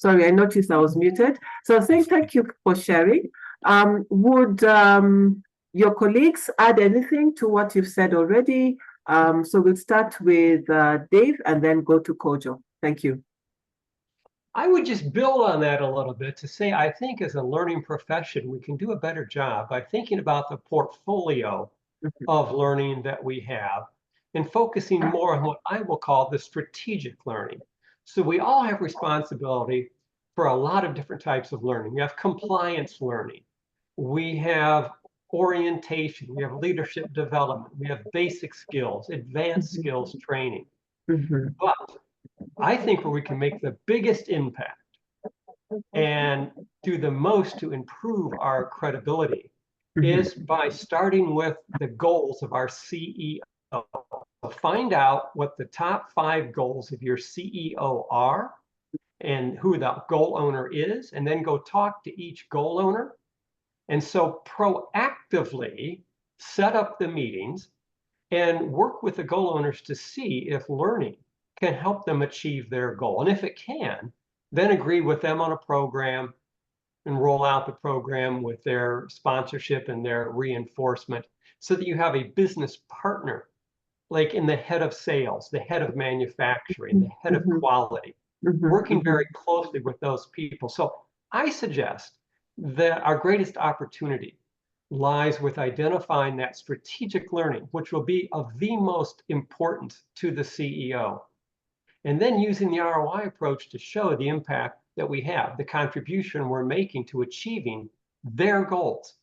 Sorry, I noticed I was muted. So saying thank you for sharing. Would your colleagues add anything to what you've said already? So we'll start with Dave and then go to Kojo. Thank you. I would just build on that a little bit to say, I think as a learning profession, we can do a better job by thinking about the portfolio of learning that we have and focusing more on what I will call the strategic learning. So we all have responsibility for a lot of different types of learning. We have compliance learning. We have orientation. We have leadership development. We have basic skills, advanced skills training. But I think where we can make the biggest impact and do the most to improve our credibility is by starting with the goals of our CEO. Find out what the top 5 goals of your CEO are and who the goal owner is, and then go talk to each goal owner. And so proactively set up the meetings and work with the goal owners to see if learning can help them achieve their goal. And if it can, then agree with them on a program and roll out the program with their sponsorship and their reinforcement so that you have a business partner, like in the head of sales, the head of manufacturing, the head of quality, working very closely with those people. So I suggest that our greatest opportunity lies with identifying that strategic learning, which will be of the most importance to the CEO. And then using the ROI approach to show the impact that we have, the contribution we're making to achieving their goals.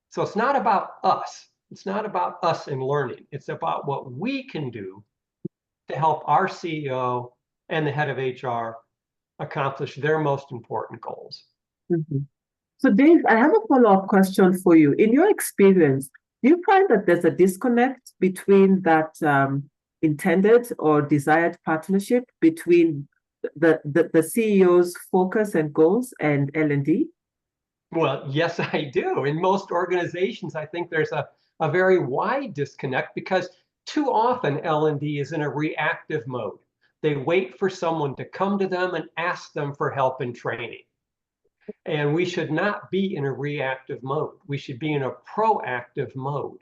So it's not about us. It's not about us in learning. It's about what we can do to help our CEO and the head of HR accomplish their most important goals. So Dave, I have a follow-up question for you. In your experience, do you find that there's a disconnect between that intended or desired partnership between the CEO's focus and goals and L&D? Well, yes, I do. In most organizations, I think there's a very wide disconnect because too often L&D is in a reactive mode. They wait for someone to come to them and ask them for help and training. And we should not be in a reactive mode. We should be in a proactive mode.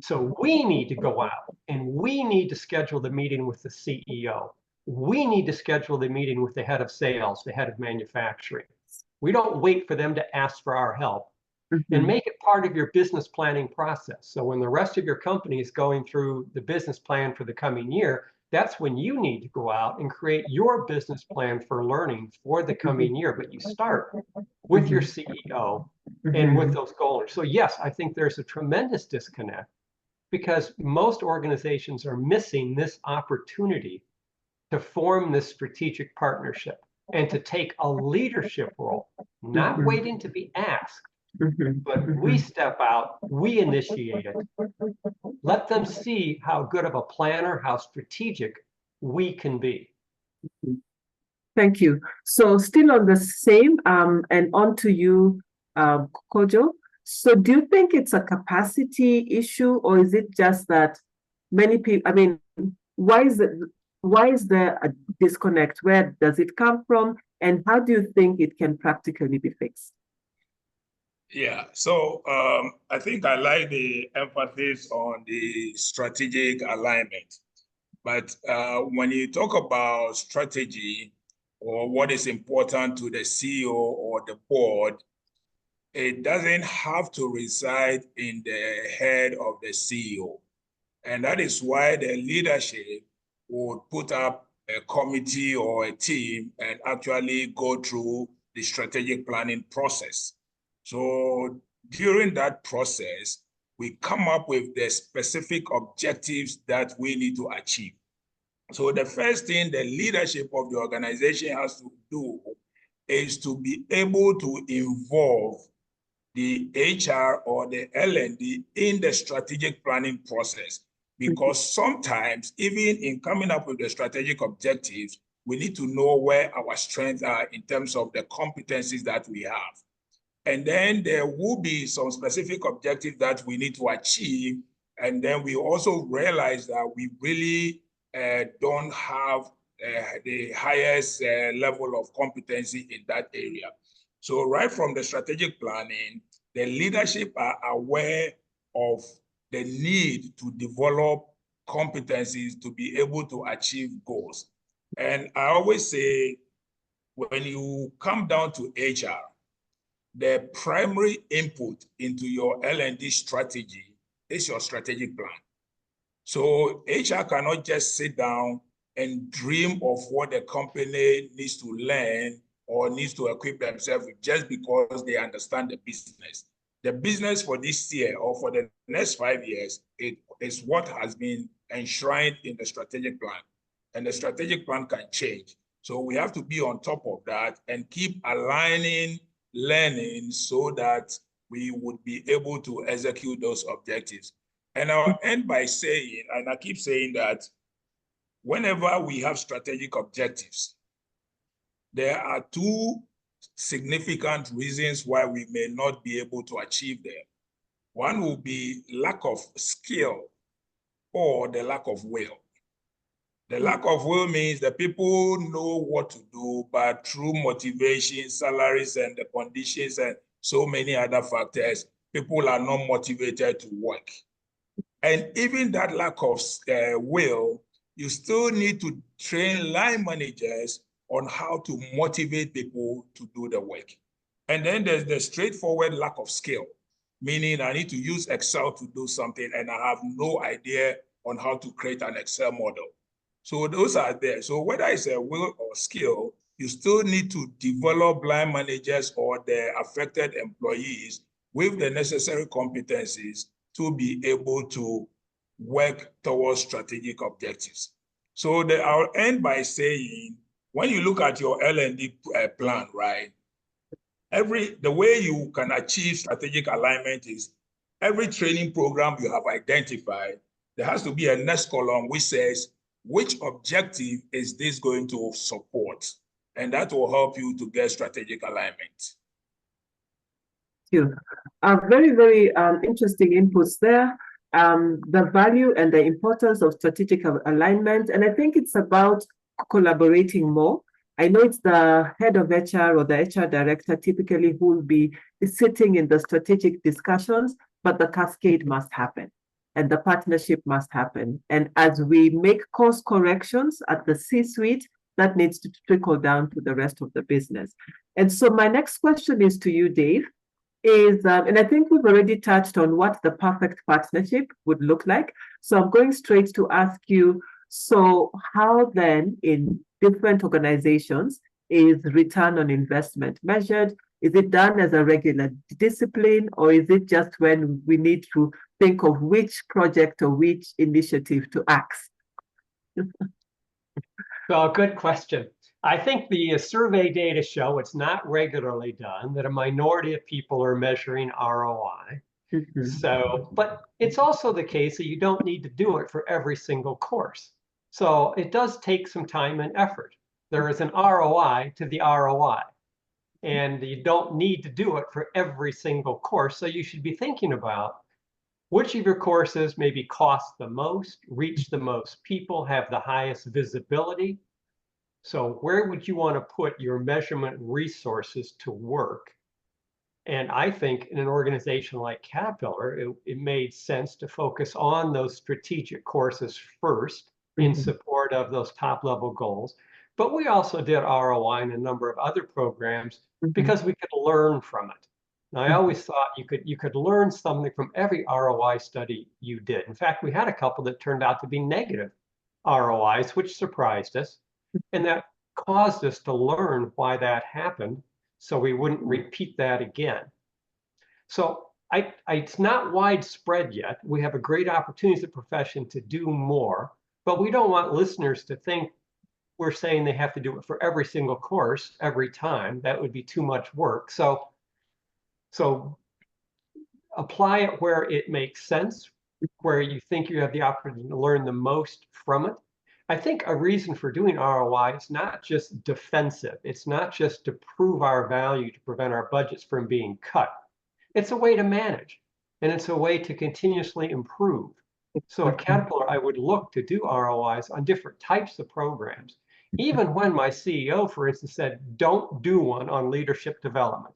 So we need to go out and we need to schedule the meeting with the CEO. We need to schedule the meeting with the head of sales, the head of manufacturing. We don't wait for them to ask for our help. And make it part of your business planning process. So when the rest of your company is going through the business plan for the coming year, that's when you need to go out and create your business plan for learning for the coming year. But you start with your CEO and with those goals. So yes, I think there's a tremendous disconnect because most organizations are missing this opportunity to form this strategic partnership and to take a leadership role, not waiting to be asked. But we step out, we initiate it. Let them see how good of a planner, how strategic we can be. Thank you. So still on the same, and on to you, Kojo. So do you think it's a capacity issue, or is it just that many people, I mean, why is there a disconnect? Where does it come from? And how do you think it can practically be fixed? Yeah, so I think I like the emphasis on the strategic alignment. But when you talk about strategy or what is important to the CEO or the board, it doesn't have to reside in the head of the CEO. And that is why the leadership would put up a committee or a team and actually go through the strategic planning process. So during that process, we come up with the specific objectives that we need to achieve. So the first thing the leadership of the organization has to do is to be able to involve the HR or the L&D in the strategic planning process. Because sometimes, even in coming up with the strategic objectives, we need to know where our strengths are in terms of the competencies that we have. And then there will be some specific objectives that we need to achieve. And then we also realize that we really don't have the highest level of competency in that area. So right from the strategic planning, the leadership are aware of the need to develop competencies to be able to achieve goals. And I always say, when you come down to HR, the primary input into your L&D strategy is your strategic plan. So HR cannot just sit down and dream of what the company needs to learn or needs to equip themselves with just because they understand the business. The business for this year or for the next 5 years, it is what has been enshrined in the strategic plan. And the strategic plan can change. So we have to be on top of that and keep aligning learning so that we would be able to execute those objectives. And I'll end by saying, and I keep saying that whenever we have strategic objectives, there are two significant reasons why we may not be able to achieve them. One will be lack of skill or the lack of will. The lack of will means that people know what to do, but through motivation, salaries, and the conditions, and so many other factors, people are not motivated to work. And even that lack of will, you still need to train line managers on how to motivate people to do the work. And then there's the straightforward lack of skill, meaning I need to use Excel to do something and I have no idea on how to create an Excel model. So those are there. So whether it's a will or skill, you still need to develop line managers or the affected employees with the necessary competencies to be able to work towards strategic objectives. So I'll end by saying, when you look at your L&D plan, right, the way you can achieve strategic alignment is every training program you have identified, there has to be a next column which says, which objective is this going to support? And that will help you to get strategic alignment. You. Very, very interesting inputs there. The value and the importance of strategic alignment. And I think it's about collaborating more. I know it's the head of HR or the HR director typically who will be sitting in the strategic discussions, but the cascade must happen and the partnership must happen. And as we make course corrections at the C-suite, that needs to trickle down to the rest of the business. And so my next question is to you, Dave. And I think we've already touched on what the perfect partnership would look like. So I'm going straight to ask you, so how then in different organizations is return on investment measured? Is it done as a regular discipline, or is it just when we need to think of which project or which initiative to axe? Well, good question. I think the survey data show it's not regularly done, that a minority of people are measuring ROI. Mm-hmm. So, but it's also the case that you don't need to do it for every single course. So it does take some time and effort. There is an ROI to the ROI, and you don't need to do it for every single course. So you should be thinking about which of your courses maybe cost the most, reach the most people, have the highest visibility. So where would you want to put your measurement resources to work? And I think in an organization like Caterpillar, it made sense to focus on those strategic courses first in support of those top level goals. But we also did ROI in a number of other programs because we could learn from it. And I always thought you could learn something from every ROI study you did. In fact, we had a couple that turned out to be negative ROIs, which surprised us. And that caused us to learn why that happened so we wouldn't repeat that again. So it's not widespread yet. We have a great opportunity as a profession to do more, but we don't want listeners to think we're saying they have to do it for every single course every time. That would be too much work. So apply it where it makes sense, where you think you have the opportunity to learn the most from it. I think a reason for doing ROI is not just defensive. It's not just to prove our value to prevent our budgets from being cut. It's a way to manage, and it's a way to continuously improve. So at Caterpillar, I would look to do ROIs on different types of programs. Even when my CEO, for instance, said, don't do one on leadership development.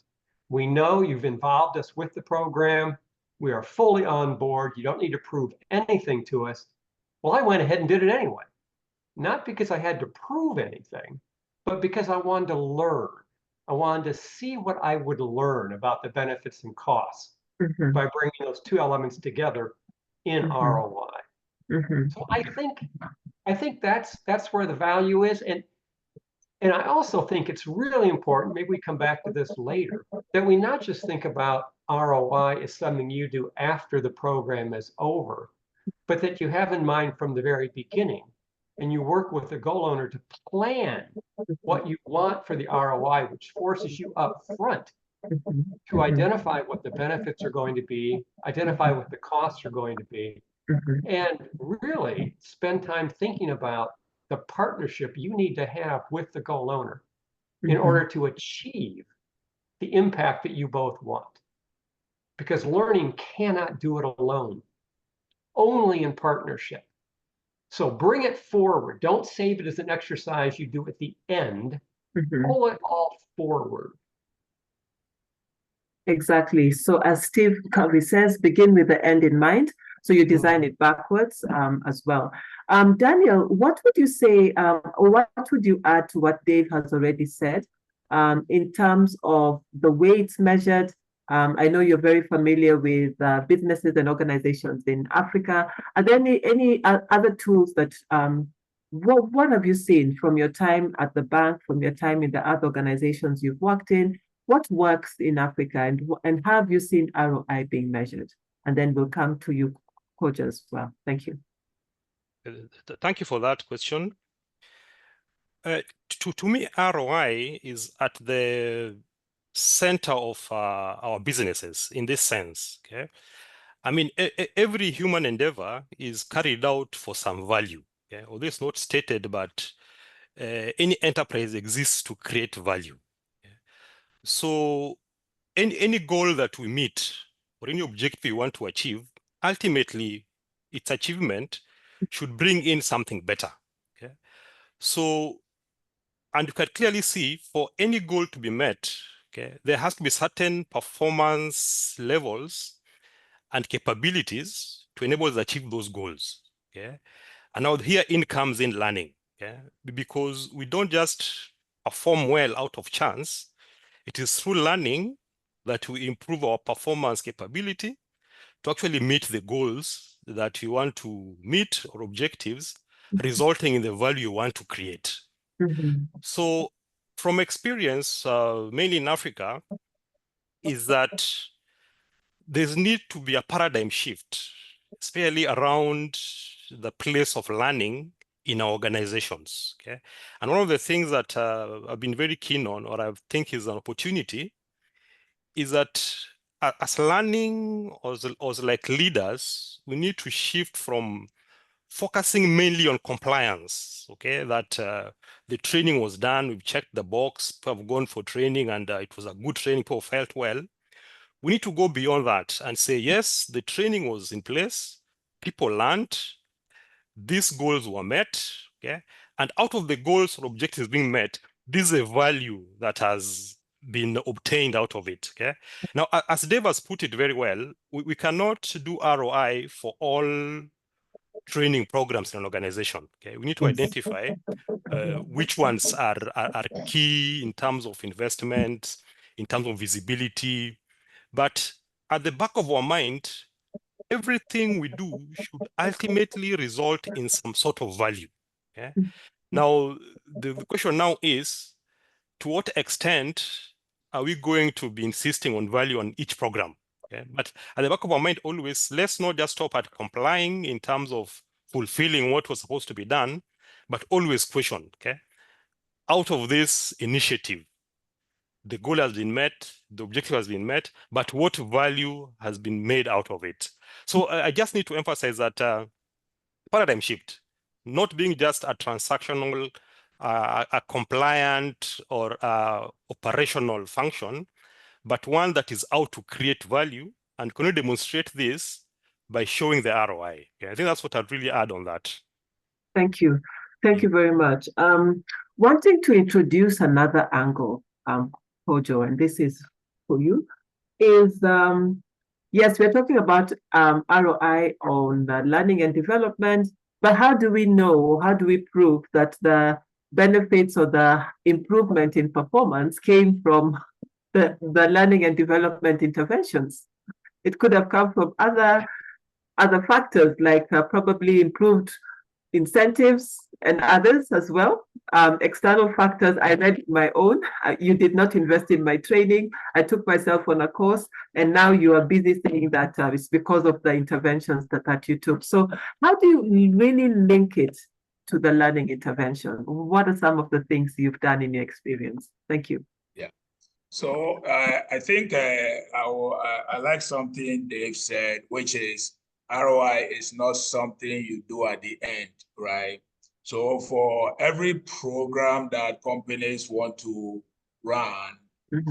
We know you've involved us with the program. We are fully on board. You don't need to prove anything to us. Well, I went ahead and did it anyway. Not because I had to prove anything, but because I wanted to learn. I wanted to see what I would learn about the benefits and costs by bringing those two elements together in ROI. So I think that's where the value is. And I also think it's really important, maybe we come back to this later, that we not just think about ROI as something you do after the program is over, but that you have in mind from the very beginning, and you work with the goal owner to plan what you want for the ROI, which forces you up front to identify what the benefits are going to be, identify what the costs are going to be, and really spend time thinking about the partnership you need to have with the goal owner in order to achieve the impact that you both want. Because learning cannot do it alone, only in partnership. So bring it forward. Don't save it as an exercise you do at the end. Pull it all forward. Exactly. So as Steve Covey says, begin with the end in mind. So you design it backwards as well. Daniel, what would you say, or what would you add to what Dave has already said in terms of the way it's measured? I know you're very familiar with businesses and organizations in Africa. Are there any other tools that, what have you seen from your time at the bank, from your time in the other organizations you've worked in? What works in Africa, and have you seen ROI being measured? And then we'll come to you, Coach, as well. Thank you. Thank you for that question. To me, ROI is at the center of our businesses in this sense. Okay, I mean, every human endeavor is carried out for some value. Okay? Although it's not stated, but any enterprise exists to create value. Okay? So any goal that we meet or any objective we want to achieve, ultimately, its achievement should bring in something better. Okay? So, and you can clearly see for any goal to be met, okay, there has to be certain performance levels and capabilities to enable us to achieve those goals. Okay? And now here in comes in learning, okay? Because we don't just perform well out of chance. It is through learning that we improve our performance capability to actually meet the goals that you want to meet or objectives, resulting in the value you want to create. So from experience, mainly in Africa, is that there's need to be a paradigm shift, especially around the place of learning in our organizations. Okay, and one of the things that I've been very keen on, or I think is an opportunity, is that as learning or as like leaders, we need to shift from focusing mainly on compliance. Okay, that the training was done, we've checked the box, people have gone for training, and it was a good training, people felt well. We need to go beyond that and say, yes, the training was in place, people learned, these goals were met, okay? And out of the goals or objectives being met, this is a value that has been obtained out of it, okay? Now, as Dave has put it very well, we cannot do ROI for all training programs in an organization, okay? We need to identify which ones are key in terms of investment, in terms of visibility, but at the back of our mind, everything we do should ultimately result in some sort of value. Okay? Now, the question now is, to what extent are we going to be insisting on value on each program? Okay? But at the back of our mind, always, let's not just stop at complying in terms of fulfilling what was supposed to be done, but always question, okay? Out of this initiative, the goal has been met, the objective has been met, but what value has been made out of it? So I just need to emphasize that paradigm shift, not being just a transactional, a compliant or operational function, but one that is out to create value and can demonstrate this by showing the ROI. Okay, I think that's what I'd really add on that. Thank you. Thank you very much. Wanting to introduce another angle, Kojo, and this is for you, is yes, we're talking about ROI on learning and development, but how do we know, how do we prove that the benefits or the improvement in performance came from the learning and development interventions? It could have come from other factors, like probably improved incentives and others as well. External factors, I read my own. You did not invest in my training. I took myself on a course, and now you are busy saying that it's because of the interventions that you took. So how do you really link it to the learning intervention? What are some of the things you've done in your experience? Thank you. Yeah. So I think I like something Dave said, which is ROI is not something you do at the end, right? So for every program that companies want to run,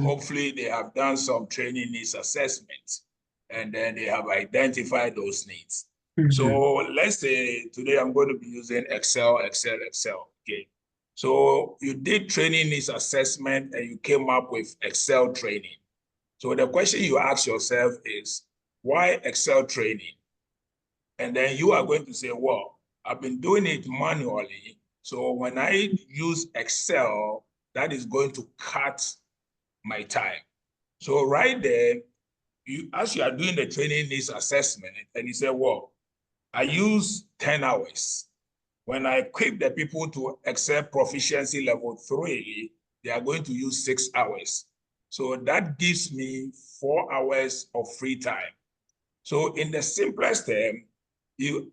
hopefully they have done some training needs assessments, and then they have identified those needs. So let's say today I'm going to be using Excel. Okay. So you did training needs assessment and you came up with Excel training. So the question you ask yourself is, why Excel training? And then you are going to say, well, I've been doing it manually. So when I use Excel, that is going to cut my time. So right there, as you are doing the training needs assessment, and you say, well, I use 10 hours. When I equip the people to Excel proficiency level 3, they are going to use 6 hours. So that gives me 4 hours of free time. So in the simplest term,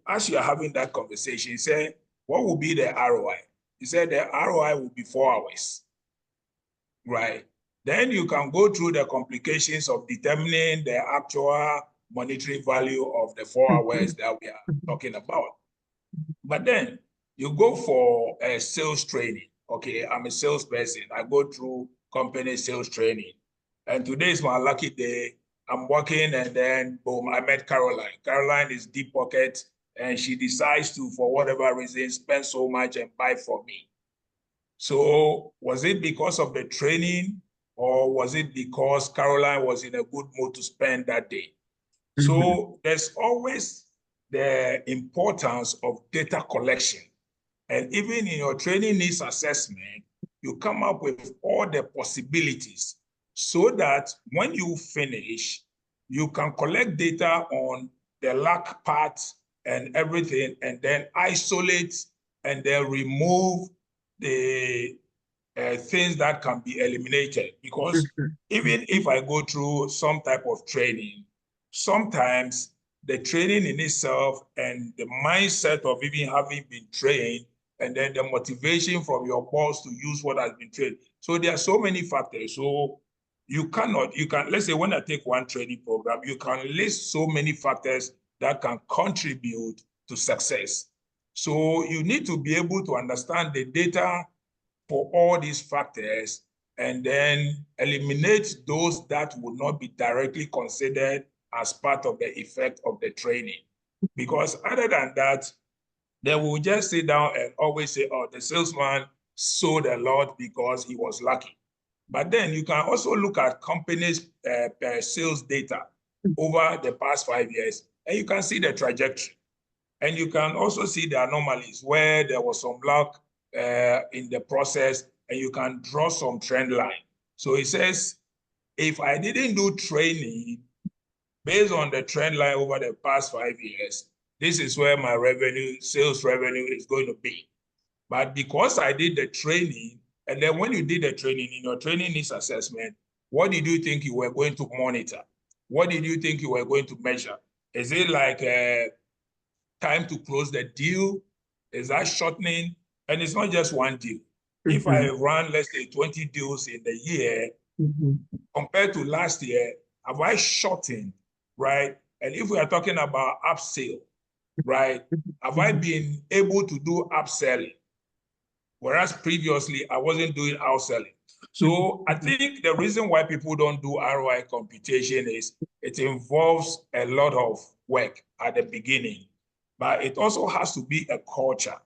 as you're having that conversation, you say, what will be the ROI? You said the ROI will be 4 hours, right? Then you can go through the complications of determining the actual monetary value of the 4 hours that we are talking about. But then you go for a sales training. Okay, I'm a salesperson. I go through company sales training. And today is my lucky day. I'm working, and then boom, I met Caroline. Caroline is deep pocket, and she decides to, for whatever reason, spend so much and buy from me. So was it because of the training, or was it because Caroline was in a good mood to spend that day? So there's always the importance of data collection. And even in your training needs assessment, you come up with all the possibilities so that when you finish, you can collect data on the lack part and everything, and then isolate and then remove the things that can be eliminated. Because even if I go through some type of training, sometimes the training in itself and the mindset of even having been trained, and then the motivation from your boss to use what has been trained. So there are so many factors. So let's say when I take one training program, you can list so many factors that can contribute to success. So you need to be able to understand the data for all these factors and then eliminate those that would not be directly considered as part of the effect of the training. Because other than that, they will just sit down and always say, oh, the salesman sold a lot because he was lucky. But then you can also look at companies' sales data over the past 5 years, and you can see the trajectory. And you can also see the anomalies where there was some luck in the process, and you can draw some trend line. So it says, if I didn't do training based on the trend line over the past 5 years, this is where my sales revenue is going to be. But because I did the training, and then when you did the training, in your training needs assessment, what did you think you were going to monitor? What did you think you were going to measure? Is it like time to close the deal? Is that shortening? And it's not just one deal. If I run, let's say, 20 deals in the year, compared to last year, have I shortened, right? And if we are talking about upsell, right? Have I been able to do upselling? Whereas previously, I wasn't doing outselling. So I think the reason why people don't do ROI computation is it involves a lot of work at the beginning, but it also has to be a culture.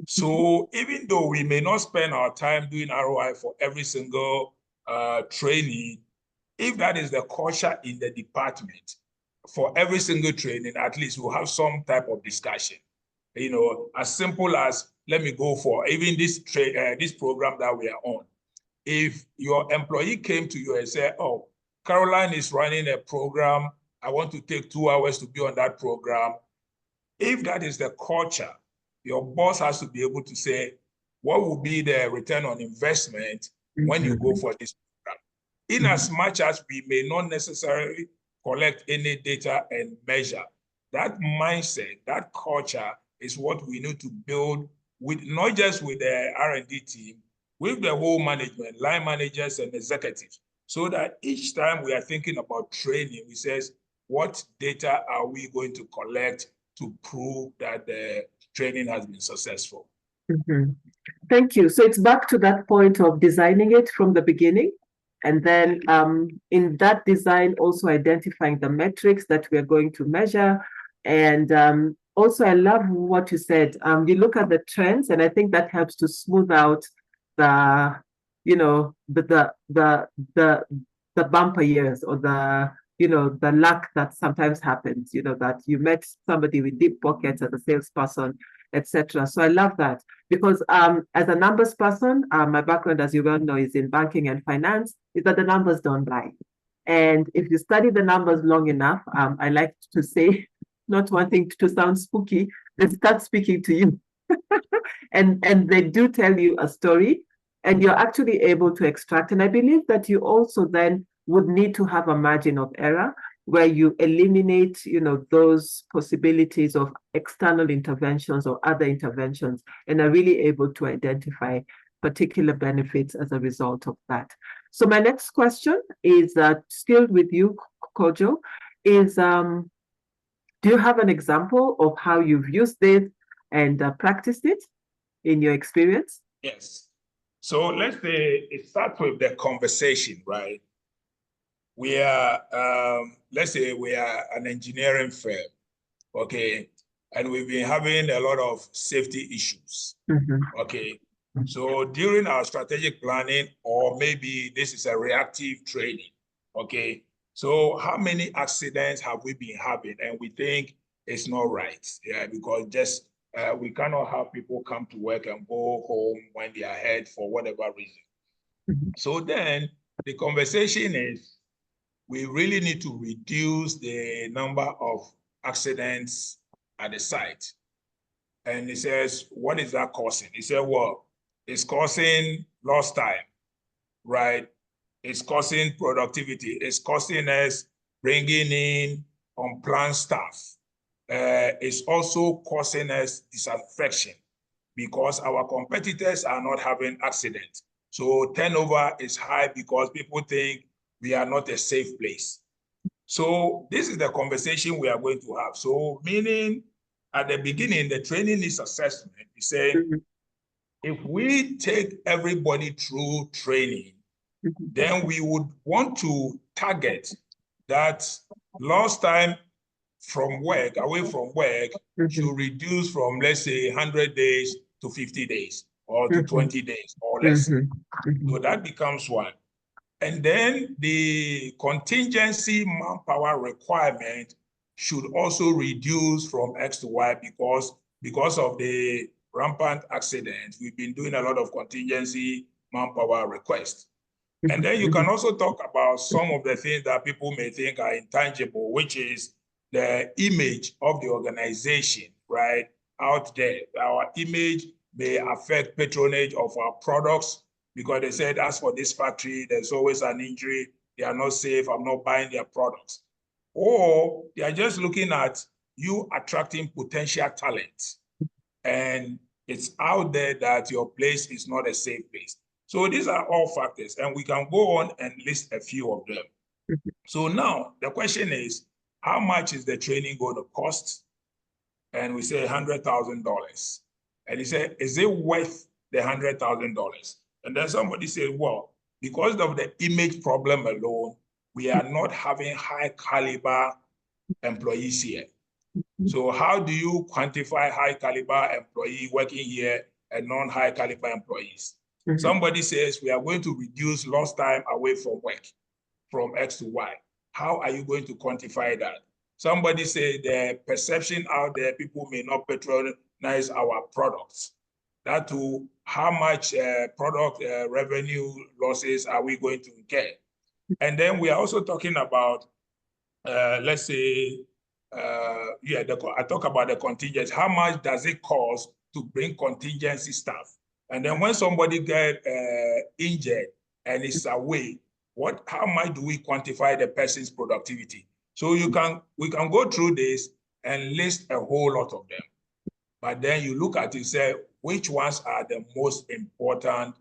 So even though we may not spend our time doing ROI for every single training, if that is the culture in the department, for every single training, at least we'll have some type of discussion. You know, as simple as, let me go for even this program that we are on. If your employee came to you and said, oh, Caroline is running a program, I want to take 2 hours to be on that program. If that is the culture, your boss has to be able to say, what will be the return on investment when you go for this program? In as much as we may not necessarily collect any data and measure, that mindset, that culture is what we need to build with, not just with the R&D team, with the whole management, line managers and executives, so that each time we are thinking about training, we says, what data are we going to collect to prove that the training has been successful? Thank you. So it's back to that point of designing it from the beginning. And then in that design, also identifying the metrics that we are going to measure. And also, I love what you said. You look at the trends, and I think that helps to smooth out the, you know, the bumper years, or the, you know, the luck that sometimes happens, you know, that you met somebody with deep pockets as a salesperson, etc. So I love that, because as a numbers person, my background, as you well know, is in banking and finance, is that the numbers don't lie. And if you study the numbers long enough, I like to say, not wanting to sound spooky, they start speaking to you. and they do tell you a story, and you're actually able to extract. And I believe that you also then would need to have a margin of error where you eliminate, you know, those possibilities of external interventions or other interventions, and are really able to identify particular benefits as a result of that. So my next question is still with you, Kojo, is do you have an example of how you've used this and practiced it in your experience? Yes. So let's say it starts with the conversation, right? We are, let's say we are an engineering firm, okay? And we've been having a lot of safety issues, okay? So during our strategic planning, or maybe this is a reactive training, okay? So how many accidents have we been having? And we think it's not right, yeah, because just we cannot have people come to work and go home when they are ahead for whatever reason. So then the conversation is, we really need to reduce the number of accidents at the site. And he says, what is that causing? He said, well, it's causing lost time, right? It's causing productivity. It's causing us bringing in unplanned staff. It's also causing us disaffection because our competitors are not having accidents. So turnover is high because people think we are not a safe place. So this is the conversation we are going to have. So meaning at the beginning, the training is assessment. We say, if we take everybody through training, then we would want to target that lost time from work, away from work, should reduce from, let's say, 100 days to 50 days or to 20 days or less. So that becomes one. And then the contingency manpower requirement should also reduce from X to Y because of the rampant accidents. We've been doing a lot of contingency manpower requests. And then you can also talk about some of the things that people may think are intangible, which is the image of the organization, right, out there. Our image may affect patronage of our products because they said, as for this factory, there's always an injury. They are not safe. I'm not buying their products. Or they are just looking at you attracting potential talent. And it's out there that your place is not a safe place. So these are all factors, and we can go on and list a few of them. So now the question is, how much is the training going to cost? And we say $100,000. And he said, is it worth the $100,000? And then somebody said, well, because of the image problem alone, we are not having high caliber employees here. So how do you quantify high caliber employee working here and non-high caliber employees? Somebody says we are going to reduce lost time away from work from X to Y. How are you going to quantify that? Somebody say the perception out there, people may not patronize our products. That too, how much product revenue losses are we going to incur? And then we are also talking about, let's say, I talk about the contingents. How much does it cost to bring contingency staff? And then when somebody get injured and is away, how much do we quantify the person's productivity? So we can go through this and list a whole lot of them. But then you look at it and say, which ones are the most important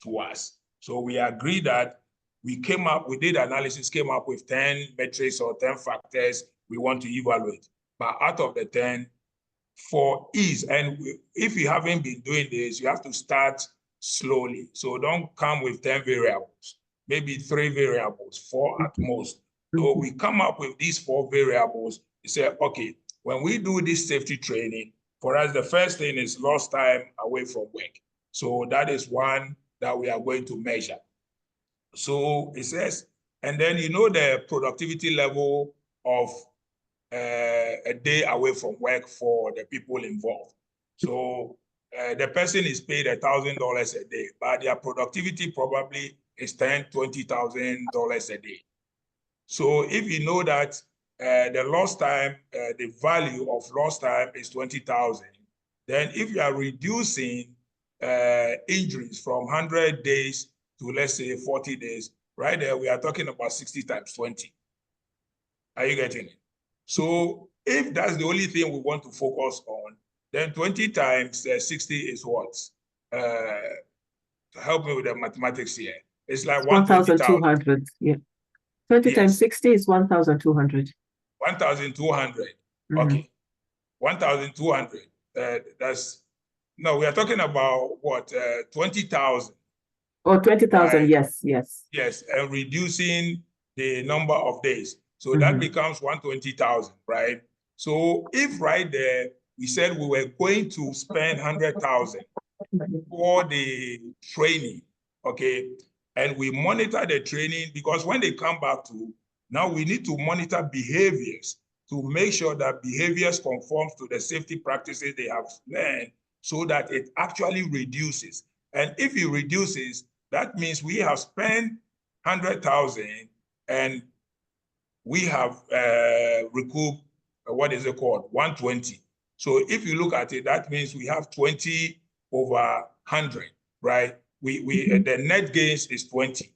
to us? So we agree that we did analysis, came up with 10 metrics or 10 factors we want to evaluate. But out of the 10, for ease, and if you haven't been doing this, you have to start slowly. So don't come with 10 variables, maybe 3 variables, 4 at most. So we come up with these 4 variables. You say, okay, when we do this safety training, for us, the first thing is lost time away from work. So that is one that we are going to measure. So it says, and then you know the productivity level of a day away from work for the people involved. So the person is paid $1,000 a day, but their productivity probably is $10,000, $20,000 a day. So if you know that the lost time, the value of lost time is 20,000, then if you are reducing injuries from 100 days to, let's say, 40 days, right there, we are talking about 60 times 20. Are you getting it? So if that's the only thing we want to focus on, then 20 times 60 is what? Help me with the mathematics here. It's like 1,200. Yeah. 20 times 60 is 1,200. 1,200. Okay. 1,200. No, we are talking about what? 20,000. Or 20,000, right? Yes. Yes, and reducing the number of days. So that becomes 120,000, right? So if right there, we said we were going to spend 100,000 for the training, okay? And we monitor the training, because when they come back to, now we need to monitor behaviors to make sure that behaviors conform to the safety practices they have learned, so that it actually reduces. And if it reduces, that means we have spent 100,000 and we have recouped, what is it called? 120. So if you look at it, that means we have 20 over 100, right? The net gains is 20.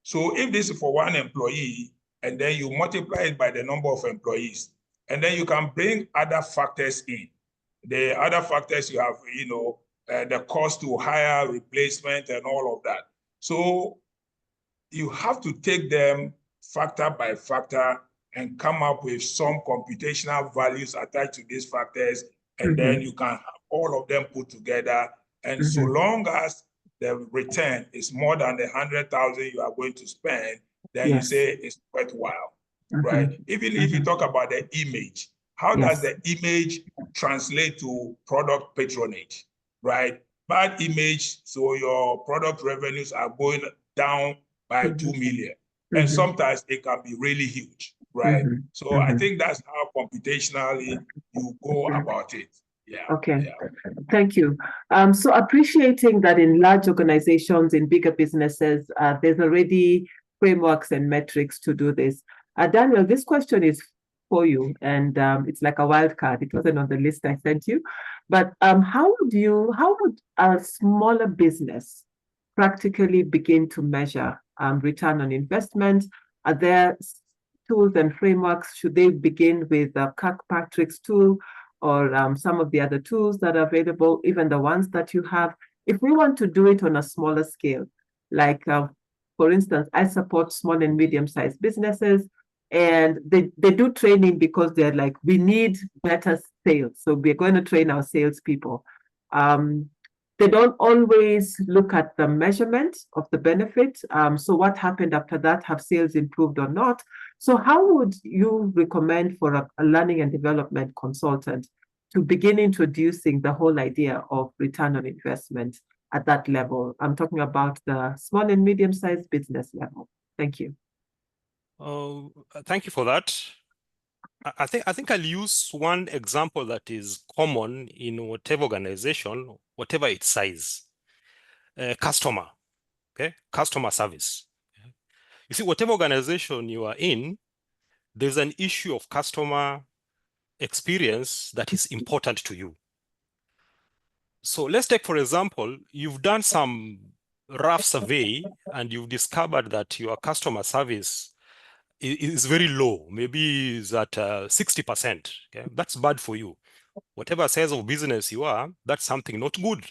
So if this is for one employee, and then you multiply it by the number of employees, and then you can bring other factors in. The other factors you have, the cost to hire, replacement, and all of that. So you have to take them factor by factor and come up with some computational values attached to these factors, and then you can have all of them put together. And so long as the return is more than the 100,000 you are going to spend, then you say it's worthwhile, right? Even if you talk about the image, how does the image translate to product patronage, right? Bad image, so your product revenues are going down by 2 million. And sometimes it can be really huge, right? So I think that's how computationally you go about it. Yeah. Okay. Yeah. Thank you. So appreciating that in large organizations, in bigger businesses, there's already frameworks and metrics to do this. Daniel, this question is for you, and it's like a wild card. It wasn't on the list I sent you, but how would a smaller business practically begin to measure return on investment? Are there tools and frameworks? Should they begin with Kirkpatrick's tool, or some of the other tools that are available, even the ones that you have? If we want to do it on a smaller scale, like for instance, I support small and medium-sized businesses, and they do training because they're like, we need better sales, so we're going to train our salespeople. They don't always look at the measurement of the benefit. So what happened after that? Have sales improved or not? So how would you recommend for a learning and development consultant to begin introducing the whole idea of return on investment at that level? I'm talking about the small and medium-sized business level. Thank you. Thank you for that. I think I'll use one example that is common in whatever organization, whatever its size. Customer, okay? Customer service. You see, whatever organization you are in, there's an issue of customer experience that is important to you. So let's take, for example, you've done some rough survey and you've discovered that your customer service is very low, maybe is at 60%. Okay? That's bad for you. Whatever size of business you are, that's something not good.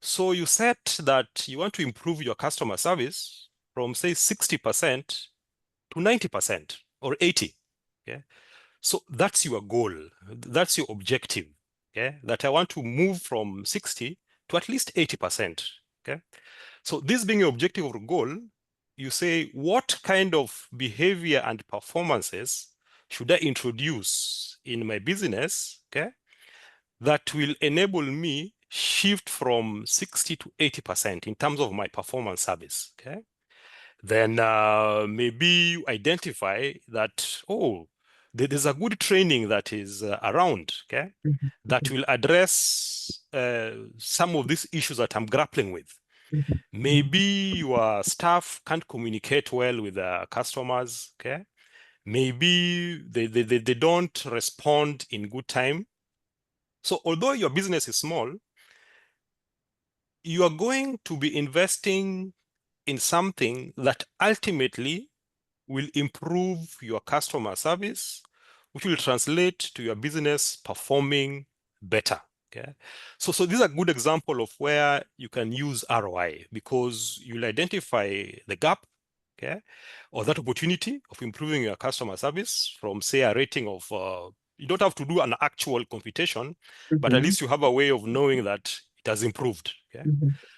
So you set that you want to improve your customer service from, say, 60% to 90% or 80%. Okay? So that's your goal. That's your objective. Okay? That I want to move from 60 to at least 80%. Okay? So this being your objective or goal, you say, what kind of behavior and performances should I introduce in my business, okay, that will enable me shift from 60 to 80% in terms of my performance service, okay? Then maybe you identify that, oh, there's a good training that is around, okay, that will address some of these issues that I'm grappling with. Maybe your staff can't communicate well with the customers, okay? Maybe they don't respond in good time. So although your business is small, you are going to be investing in something that ultimately will improve your customer service, which will translate to your business performing better. Okay, so this is a good example of where you can use ROI because you'll identify the gap, okay, or that opportunity of improving your customer service from, say, a rating of, you don't have to do an actual computation, but at least you have a way of knowing that it has improved. Okay,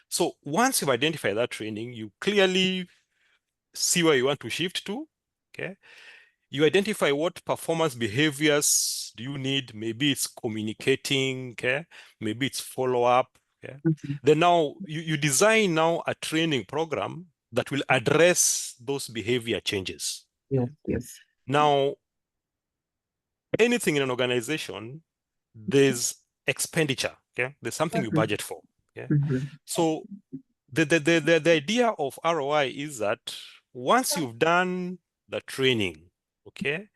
so once you've identified that training, you clearly see where you want to shift to, okay? You identify what performance behaviors do you need. Maybe it's communicating, okay? Maybe it's follow-up, okay? Then now you design now a training program that will address those behavior changes. Yes. Now, anything in an organization, there's expenditure, okay? There's something you budget for, okay? So the idea of ROI is that once you've done the training, okay,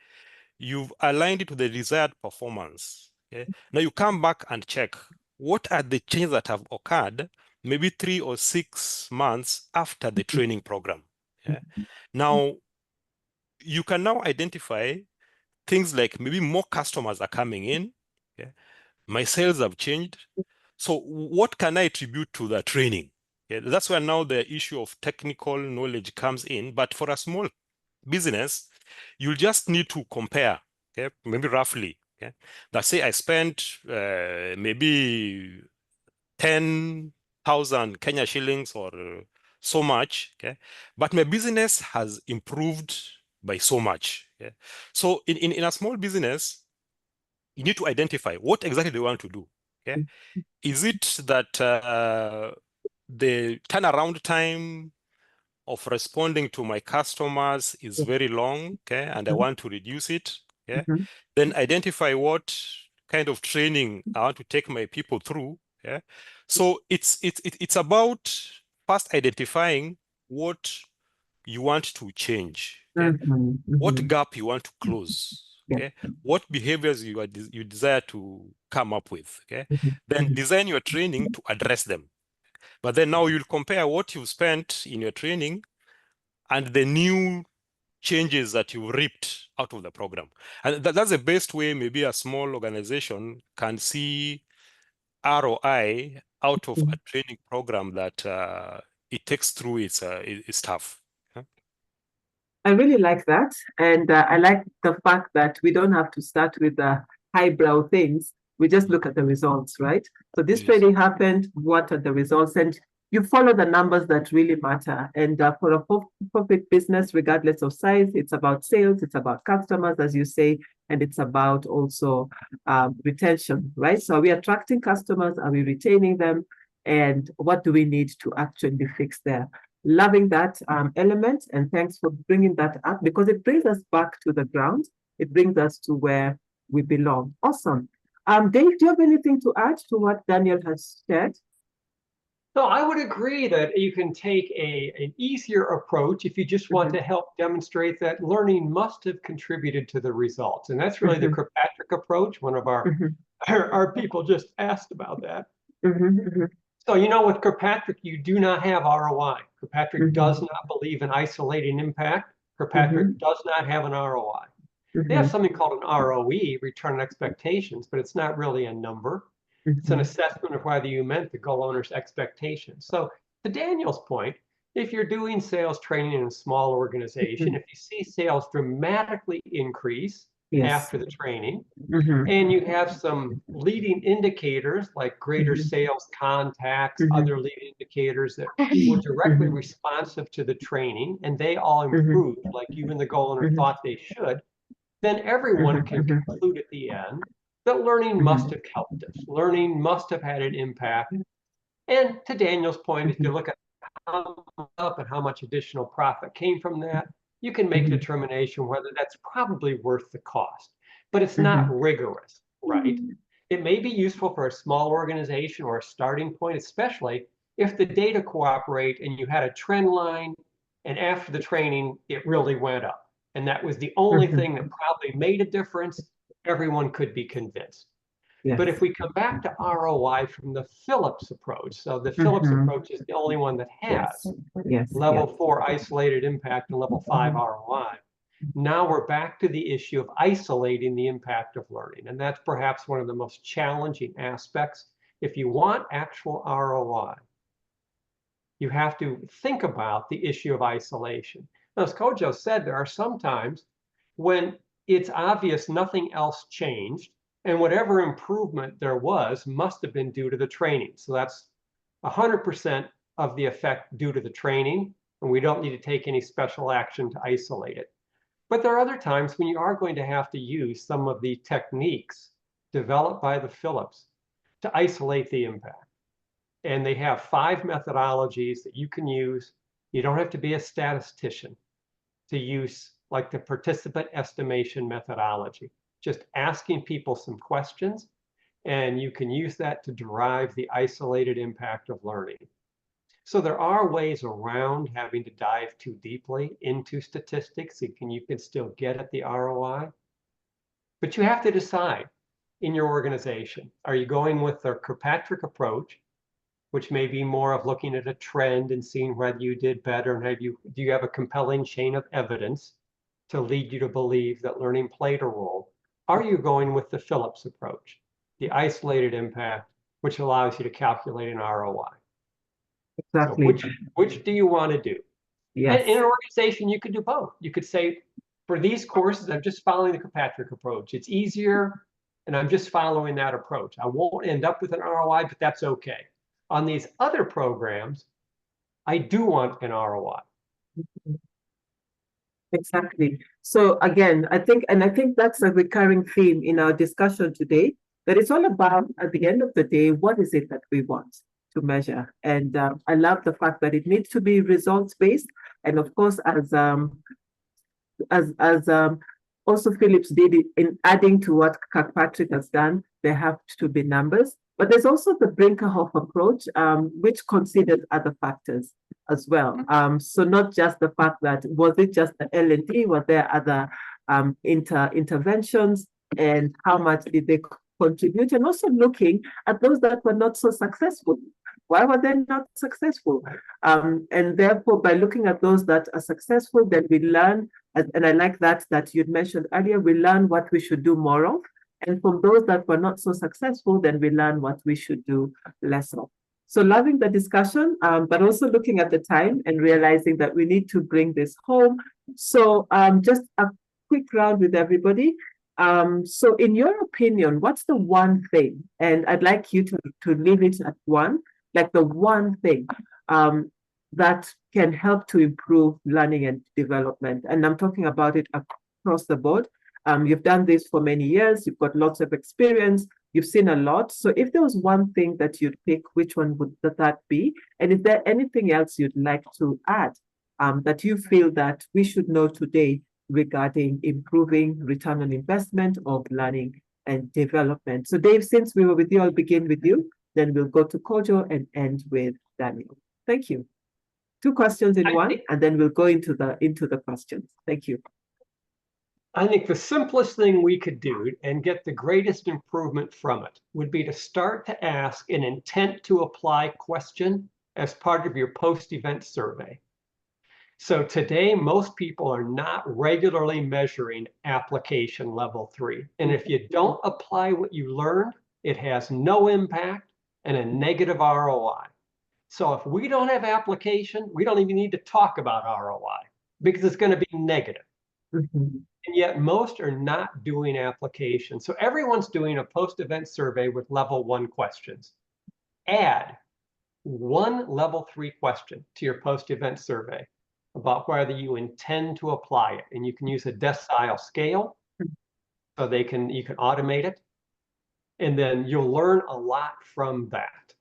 you've aligned it to the desired performance. Okay, now you come back and check what are the changes that have occurred, maybe 3 or 6 months after the training program. Okay? Now you can now identify things like maybe more customers are coming in. Okay? My sales have changed. So what can I attribute to the training? Yeah, that's where now the issue of technical knowledge comes in. But for a small business, you'll just need to compare, okay, maybe roughly. Okay? That say I spent maybe 10,000 Kenya shillings or so much, okay? But my business has improved by so much. Okay? So in a small business, you need to identify what exactly they want to do. Okay? Is it that the turnaround time of responding to my customers is very long, okay, and I want to reduce it? Okay, then identify what kind of training I want to take my people through. Okay, so it's about first identifying what you want to change. Okay, what gap you want to close. Okay, what behaviors you desire to come up with. Okay, then design your training to address them. But then now you'll compare what you've spent in your training and the new changes that you reaped out of the program. And that's the best way maybe a small organization can see ROI out of a training program that it takes through its staff. I really like that. And I like the fact that we don't have to start with the highbrow things. We just look at the results, right? So this training happened. What are the results? And you follow the numbers that really matter. And for a profit business, regardless of size, it's about sales, it's about customers, as you say, and it's about also retention, right? So are we attracting customers? Are we retaining them? And what do we need to actually fix there? Loving that element, and thanks for bringing that up, because it brings us back to the ground. It brings us to where we belong. Awesome. Dave, do you have anything to add to what Daniel has shared? No, I would agree that you can take an easier approach if you just want to help demonstrate that learning must have contributed to the results. And that's really the Kirkpatrick approach. One of our people just asked about that. So, you know, with Kirkpatrick, you do not have ROI. Kirkpatrick does not believe in isolating impact. Kirkpatrick does not have an ROI. They have something called an ROE, return on expectations, but it's not really a number. It's an assessment of whether you met the goal owner's expectations. So to Daniel's point, if you're doing sales training in a small organization, if you see sales dramatically increase after the training, and you have some leading indicators like greater sales contacts, other leading indicators that were directly responsive to the training, and they all improved like you and the goal owner thought they should, then everyone can conclude at the end that learning must have helped us. Learning must have had an impact. And to Daniel's point, if you look at how up and how much additional profit came from that, you can make a determination whether that's probably worth the cost. But it's not rigorous, right? It may be useful for a small organization or a starting point, especially if the data cooperate and you had a trend line, and after the training, it really went up. And that was the only thing that probably made a difference. Everyone could be convinced. But if we come back to ROI from the Phillips approach, so the Phillips approach is the only one that has level 4 isolated impact and level 5 ROI. Now we're back to the issue of isolating the impact of learning. And that's perhaps one of the most challenging aspects. If you want actual ROI, you have to think about the issue of isolation. Now, as Kojo said, there are some times when it's obvious nothing else changed, and whatever improvement there was must have been due to the training. So that's 100% of the effect due to the training, and we don't need to take any special action to isolate it. But there are other times when you are going to have to use some of the techniques developed by the Phillips to isolate the impact. And they have 5 methodologies that you can use. You don't have to be a statistician to use like the participant estimation methodology, just asking people some questions, and you can use that to derive the isolated impact of learning. So there are ways around having to dive too deeply into statistics. You can still get at the ROI, but you have to decide in your organization. Are you going with the Kirkpatrick approach, which may be more of looking at a trend and seeing whether you did better, and do you have a compelling chain of evidence to lead you to believe that learning played a role? Are you going with the Phillips approach, the isolated impact, which allows you to calculate an ROI? Exactly. So which do you want to do? Yes. And in an organization, you could do both. You could say, for these courses, I'm just following the Kirkpatrick approach. It's easier, and I'm just following that approach. I won't end up with an ROI, but that's okay. On these other programs, I do want an ROI. Exactly. So again, I think that's a recurring theme in our discussion today, that it's all about, at the end of the day, what is it that we want to measure? And I love the fact that it needs to be results-based. And of course, as also Phillips did it in adding to what Kirkpatrick has done, there have to be numbers. But there's also the Brinkerhoff approach, which considers other factors as well. So not just the fact that, was it just the L&D, were there other interventions, and how much did they contribute? And also looking at those that were not so successful. Why were they not successful? And therefore, by looking at those that are successful, then we learn, and I like that you'd mentioned earlier, we learn what we should do more of. And from those that were not so successful, then we learn what we should do less of. So loving the discussion, but also looking at the time and realizing that we need to bring this home. So just a quick round with everybody. So in your opinion, what's the one thing, and I'd like you to leave it at one, like the one thing that can help to improve learning and development. And I'm talking about it across the board. You've done this for many years, you've got lots of experience, you've seen a lot. So if there was one thing that you'd pick, which one would that be? And is there anything else you'd like to add that you feel that we should know today regarding improving return on investment of learning and development? So Dave, since we were with you, I'll begin with you, then we'll go to Kojo and end with Daniel. Thank you. 2 questions in one, and then we'll go into the questions. Thank you. I think the simplest thing we could do and get the greatest improvement from it would be to start to ask an intent to apply question as part of your post-event survey. So today, most people are not regularly measuring application level 3. And if you don't apply what you learned, it has no impact and a negative ROI. So if we don't have application, we don't even need to talk about ROI because it's going to be negative. And yet most are not doing application. So everyone's doing a post-event survey with level 1 questions. Add 1 level 3 question to your post-event survey about whether you intend to apply it. And you can use a decile scale so you can automate it. And then you'll learn a lot from that.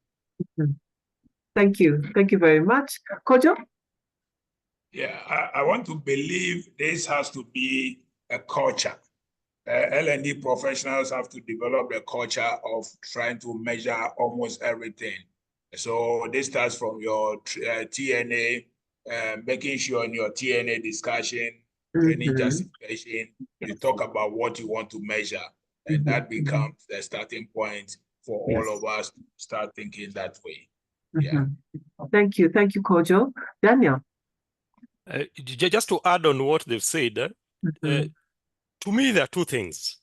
Thank you. Thank you very much. Kojo? Yeah, I want to believe this has to be a culture. L&D professionals have to develop a culture of trying to measure almost everything. So this starts from your TNA, making sure in your TNA discussion, any justification, you talk about what you want to measure. And that becomes the starting point for all of us to start thinking that way. Yeah. Thank you. Thank you, Kojo. Daniel? Just to add on what they've said, to me, there are 2 things.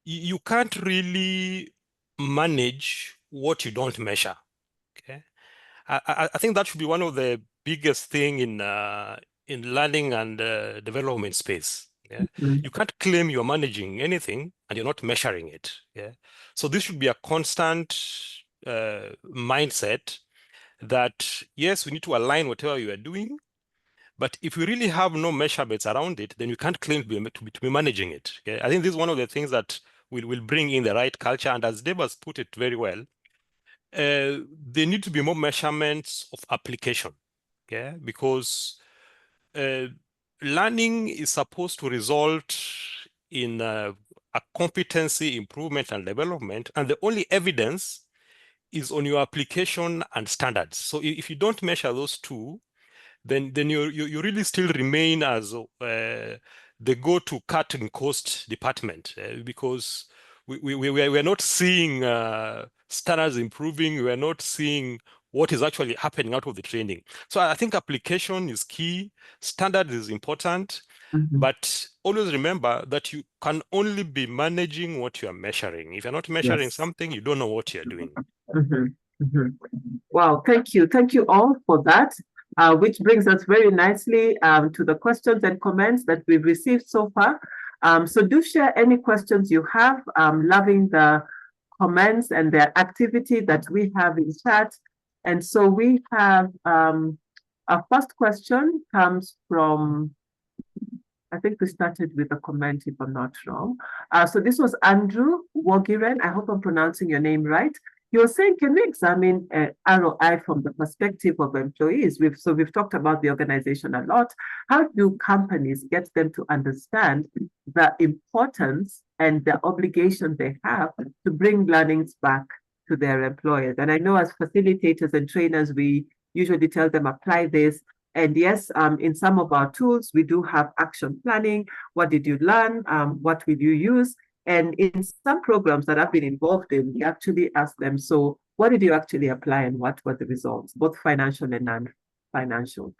You can't really manage what you don't measure. Okay, I think that should be one of the biggest thing in learning and development space. Yeah? You can't claim you're managing anything and you're not measuring it. Yeah, so this should be a constant mindset that yes, we need to align whatever you are doing. But if we really have no measurements around it, then you can't claim to be managing it. Okay? I think this is one of the things that will bring in the right culture. And as Dave has put it very well, there need to be more measurements of application. Okay? Because learning is supposed to result in a competency improvement and development. And the only evidence is on your application and standards. So if you don't measure those 2, then you really still remain as the go-to cutting cost department because we are not seeing standards improving. We are not seeing what is actually happening out of the training. So I think application is key. Standard is important, but always remember that you can only be managing what you are measuring. If you're not measuring something, you don't know what you're doing. Wow, thank you. Thank you all for that. Which brings us very nicely to the questions and comments that we've received so far. So do share any questions you have. Loving the comments and the activity that we have in chat. And so we have our first question comes from, I think we started with a comment if I'm not wrong. So this was Andrew Wogiren. I hope I'm pronouncing your name right. You're saying, can we examine ROI from the perspective of employees? We've talked about the organization a lot. How do companies get them to understand the importance and the obligation they have to bring learnings back to their employers? And I know as facilitators and trainers, we usually tell them apply this. And yes, in some of our tools, we do have action planning. What did you learn? What will you use? And in some programs that I've been involved in, we actually ask them, so what did you actually apply and what were the results, both financial and non-financial?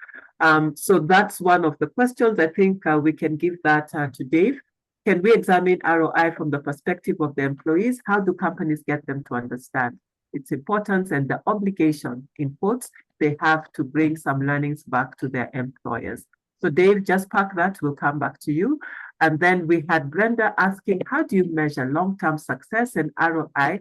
So that's one of the questions. I think we can give that to Dave. Can we examine ROI from the perspective of the employees? How do companies get them to understand its importance and the obligation, in quotes, they have to bring some learnings back to their employers? So Dave, just park that, we'll come back to you. And then we had Brenda asking, how do you measure long-term success and ROI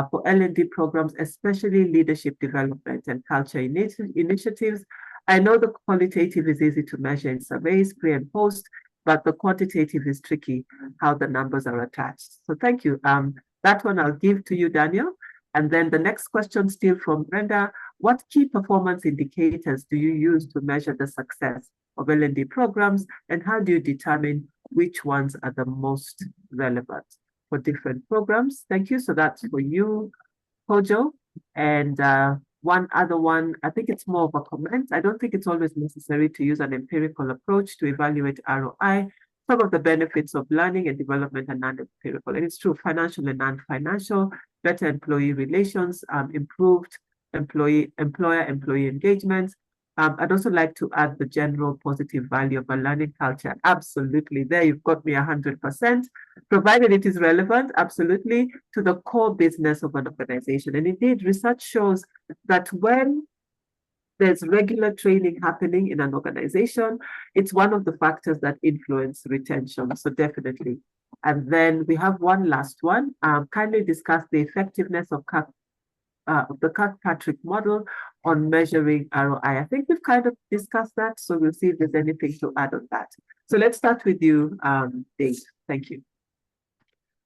for L&D programs, especially leadership development and culture initiatives. I know the qualitative is easy to measure in surveys, pre and post, but the quantitative is tricky, how the numbers are attached. So thank you. That one I'll give to you, Daniel. And then the next question still from Brenda, what key performance indicators do you use to measure the success of L&D programs, and how do you determine which ones are the most relevant for different programs? Thank you. So that's for you, Kojo. And one other one, I think it's more of a comment. I don't think it's always necessary to use an empirical approach to evaluate ROI. Some of the benefits of learning and development are non-empirical. And it's true, financial and non-financial, better employee relations, improved employer-employee engagement. I'd also like to add the general positive value of a learning culture. Absolutely. There you've got me 100%. Provided it is relevant, absolutely, to the core business of an organization. And indeed, research shows that when there's regular training happening in an organization, it's one of the factors that influence retention. So definitely. And then we have one last one. Kindly discuss the effectiveness of the Kirkpatrick model on measuring ROI. I think we've kind of discussed that, so we'll see if there's anything to add on that. So let's start with you, Dave. Thank you.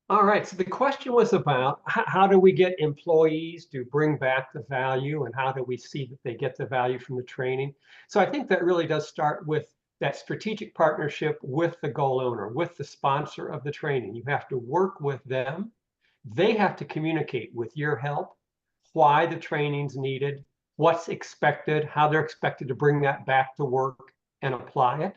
All right, so the question was about how do we get employees to bring back the value, and how do we see that they get the value from the training? So I think that really does start with that strategic partnership with the goal owner, with the sponsor of the training. You have to work with them. They have to communicate with your help why the training's needed, what's expected, how they're expected to bring that back to work and apply it.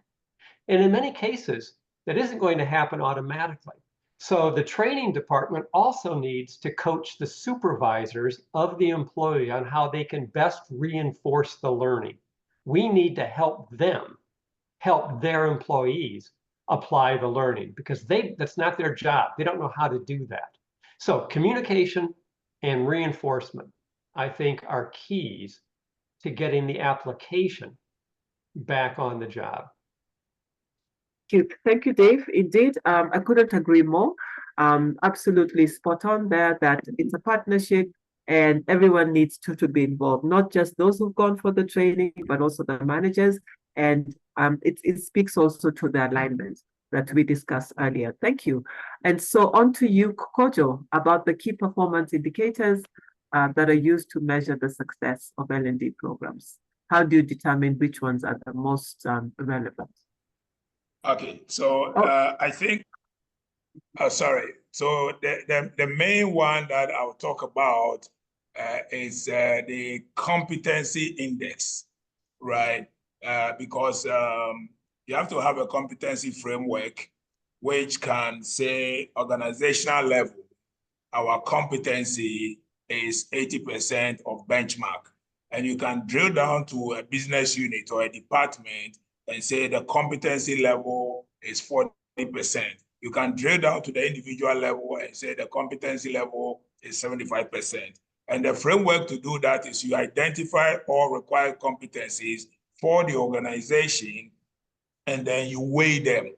And in many cases, that isn't going to happen automatically. So the training department also needs to coach the supervisors of the employee on how they can best reinforce the learning. We need to help them help their employees apply the learning, because that's not their job. They don't know how to do that. So communication and reinforcement, I think, are keys to getting the application back on the job. Thank you, Dave. Indeed, I couldn't agree more. Absolutely spot on there that it's a partnership and everyone needs to be involved, not just those who've gone for the training, but also the managers. And it speaks also to the alignment that we discussed earlier. Thank you. And so on to you, Kojo, about the key performance indicators that are used to measure the success of L&D programs. How do you determine which ones are the most relevant? Okay, so I think, sorry. So the main one that I'll talk about is the competency index, right? Because you have to have a competency framework which can say organizational level, our competency is 80% of benchmark. And you can drill down to a business unit or a department and say the competency level is 40%. You can drill down to the individual level and say the competency level is 75%. And the framework to do that is you identify all required competencies for the organization, and then you weigh them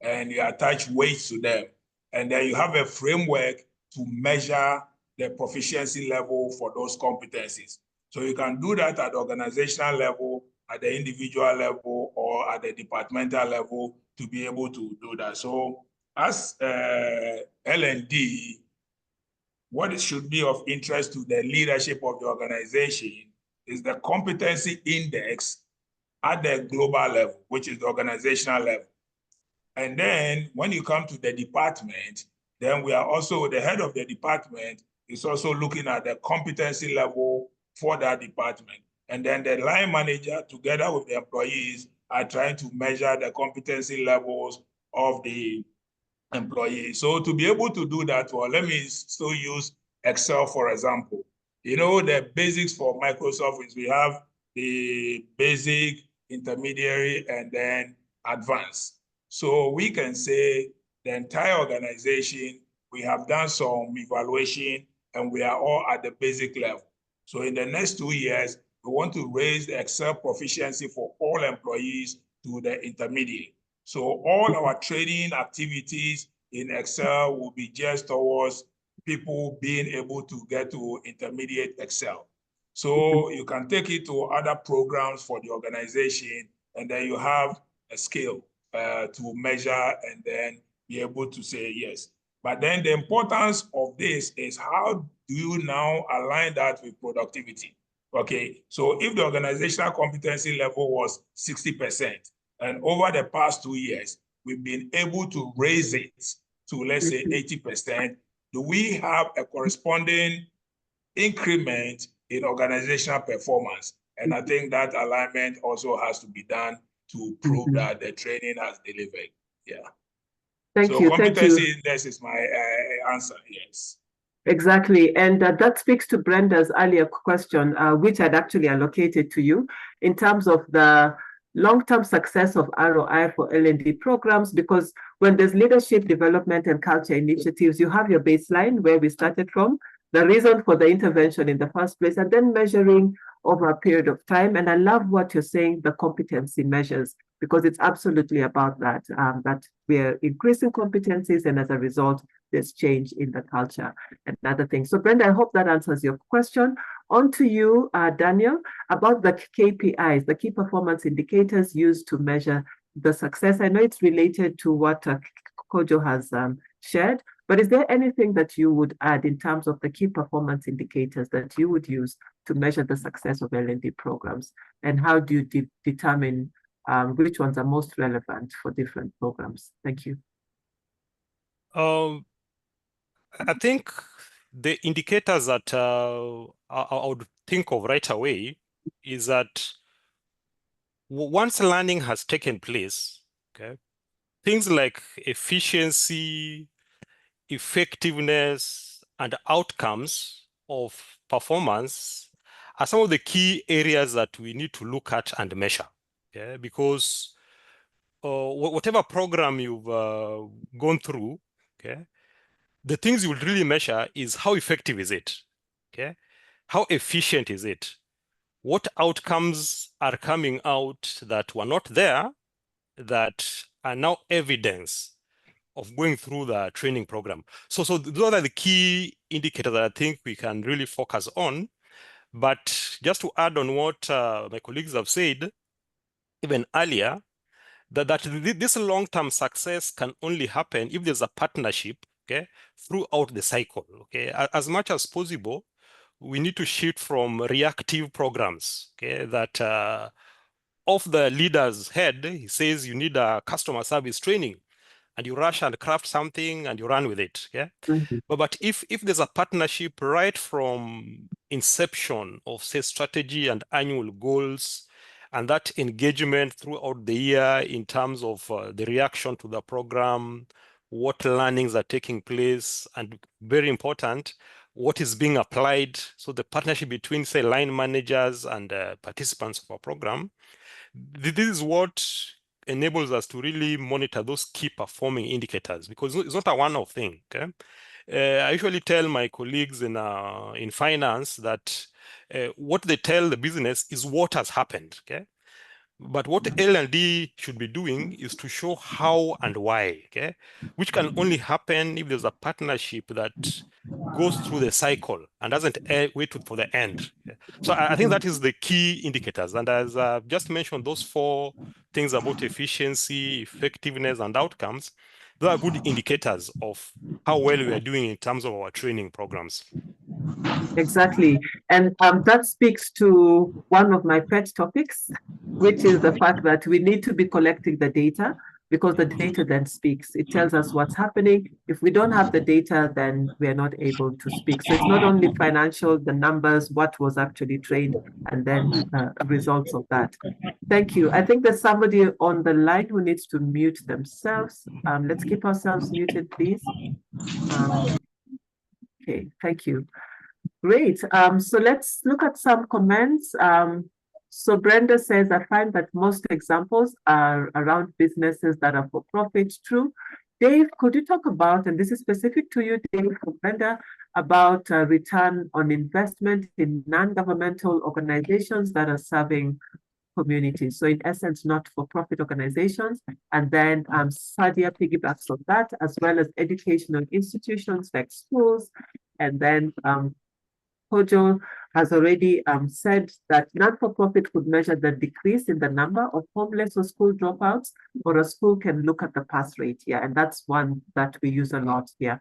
and you attach weights to them. And then you have a framework to measure the proficiency level for those competencies. So you can do that at the organizational level, at the individual level, or at the departmental level to be able to do that. So as L&D, what it should be of interest to the leadership of the organization is the competency index at the global level, which is the organizational level. And then when you come to the department, then we are also, the head of the department is also looking at the competency level for that department. And then the line manager, together with the employees, are trying to measure the competency levels of the employees. So to be able to do that, well, let me still use Excel, for example. You know, the basics for Microsoft is we have the basic, intermediary, and then advanced. So we can say the entire organization, we have done some evaluation and we are all at the basic level. So in the next 2 years, we want to raise the Excel proficiency for all employees to the intermediate. So all our training activities in Excel will be just towards people being able to get to intermediate Excel. So you can take it to other programs for the organization, and then you have a scale to measure and then be able to say yes. But then the importance of this is how do you now align that with productivity? Okay, so if the organizational competency level was 60%, and over the past 2 years, we've been able to raise it to, let's say, 80%, do we have a corresponding increment in organizational performance? And I think that alignment also has to be done to prove that the training has delivered. Yeah. Thank so you. competency index is my answer, yes. Exactly. And that speaks to Brenda's earlier question, which I'd actually allocated to you in terms of the long-term success of ROI for L&D programs, because when there's leadership development and culture initiatives, you have your baseline where we started from, the reason for the intervention in the first place, and then measuring over a period of time. And I love what you're saying, the competency measures, because it's absolutely about that, that we're increasing competencies, and as a result, there's change in the culture and other things. So Brenda, I hope that answers your question. On to you, Daniel, about the KPIs, the key performance indicators used to measure the success. I know it's related to what Kojo has shared, but is there anything that you would add in terms of the key performance indicators that you would use to measure the success of L&D programs? And how do you determine which ones are most relevant for different programs? Thank you. I think the indicators that I would think of right away is that once learning has taken place, okay, things like efficiency, effectiveness, and outcomes of performance are some of the key areas that we need to look at and measure. Okay? Because whatever program you've gone through, okay, the things you will really measure is how effective is it, okay? How efficient is it? What outcomes are coming out that were not there that are now evidence of going through the training program? So those are the key indicators that I think we can really focus on. But just to add on what my colleagues have said, even earlier, that this long-term success can only happen if there's a partnership, okay, throughout the cycle. Okay, as much as possible, we need to shift from reactive programs. Okay, that off the leader's head, he says you need a customer service training, and you rush and craft something and you run with it. Okay, but if there's a partnership right from inception of, say, strategy and annual goals, and that engagement throughout the year in terms of the reaction to the program, what learnings are taking place, and very important, what is being applied. So the partnership between, say, line managers and participants of our program, this is what enables us to really monitor those key performing indicators, because it's not a one-off thing. Okay? I usually tell my colleagues in finance that what they tell the business is what has happened. Okay, but what L&D should be doing is to show how and why. Okay, which can only happen if there's a partnership that goes through the cycle and doesn't wait for the end. Okay? So I think that is the key indicators. And as I've just mentioned, those 4 things about efficiency, effectiveness, and outcomes, those are good indicators of how well we are doing in terms of our training programs. Exactly. And that speaks to one of my pet topics, which is the fact that we need to be collecting the data, because the data then speaks. It tells us what's happening. If we don't have the data, then we're not able to speak. So it's not only financial, the numbers, what was actually trained, and then results of that. Thank you. I think there's somebody on the line who needs to mute themselves. Let's keep ourselves muted, please. Okay, thank you. Great. So let's look at some comments. So Brenda says, I find that most examples are around businesses that are for profit. True. Dave, could you talk about, and this is specific to you, Dave, from Brenda, about return on investment in non-governmental organizations that are serving communities. So in essence, not-for-profit organizations. And then Sadia piggybacks on that, as well as educational institutions like schools. And then Kojo has already said that not-for-profit could measure the decrease in the number of homeless or school dropouts, or a school can look at the pass rate here. And that's one that we use a lot here.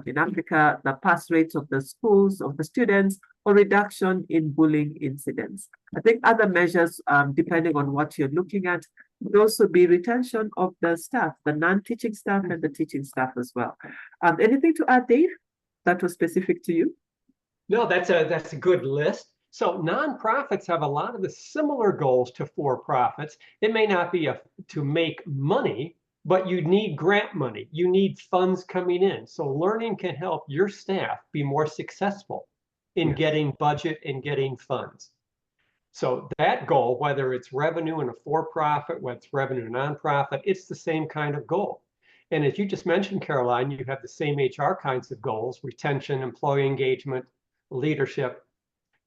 In Africa, the pass rates of the schools, of the students, or reduction in bullying incidents. I think other measures, depending on what you're looking at, would also be retention of the staff, the non-teaching staff and the teaching staff as well. Anything to add, Dave, that was specific to you? No, that's a good list. So nonprofits have a lot of the similar goals to for-profits. It may not be to make money, but you need grant money. You need funds coming in. So learning can help your staff be more successful in getting budget and getting funds. So that goal, whether it's revenue in a for-profit, whether it's revenue in a nonprofit, it's the same kind of goal. And as you just mentioned, Caroline, you have the same HR kinds of goals: retention, employee engagement, leadership.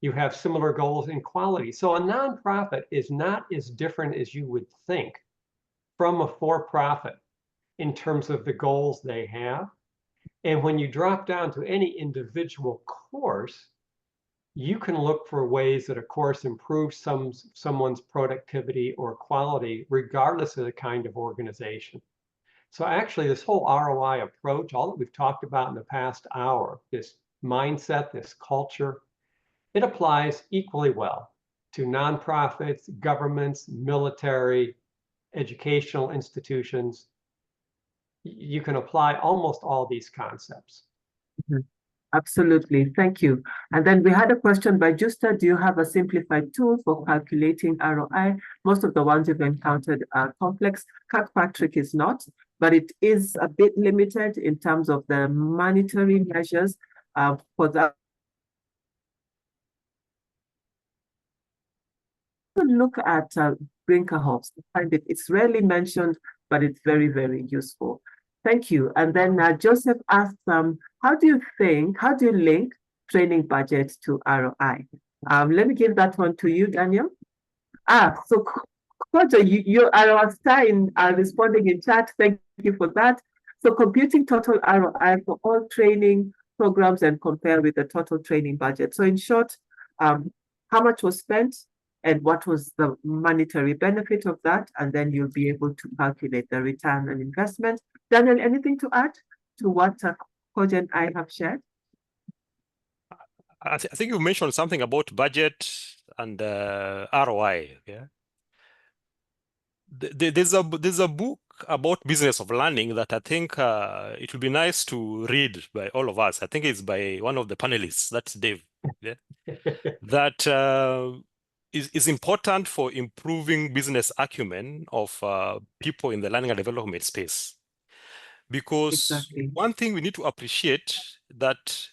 You have similar goals in quality. So a nonprofit is not as different as you would think from a for-profit in terms of the goals they have. And when you drop down to any individual course, you can look for ways that a course improves someone's productivity or quality, regardless of the kind of organization. So actually, this whole ROI approach, all that we've talked about in the past hour, this mindset, this culture, it applies equally well to nonprofits, governments, military, educational institutions. You can apply almost all these concepts. Mm-hmm. Absolutely, thank you. And then we had a question by Justa: do you have a simplified tool for calculating ROI? Most of the ones you've encountered are complex. Kirkpatrick is not, but it is a bit limited in terms of the monetary measures for that. Look at Brinkerhoff's. It's rarely mentioned, but it's very, very useful. Thank you. And then Joseph asked, how do you link training budget to ROI? Let me give that one to you, Daniel. So Kojo, you are on time responding in chat. Thank you for that. So computing total ROI for all training programs and compare with the total training budget. So in short, how much was spent and what was the monetary benefit of that? And then you'll be able to calculate the return on investment. Daniel, anything to add to what Kojo and I have shared? I think you mentioned something about budget and ROI. Yeah, there's a book about business of learning that I think it would be nice to read by all of us. I think it's by one of the panelists. That's Dave. Yeah, that is important for improving business acumen of people in the learning and development space. Because one thing we need to appreciate that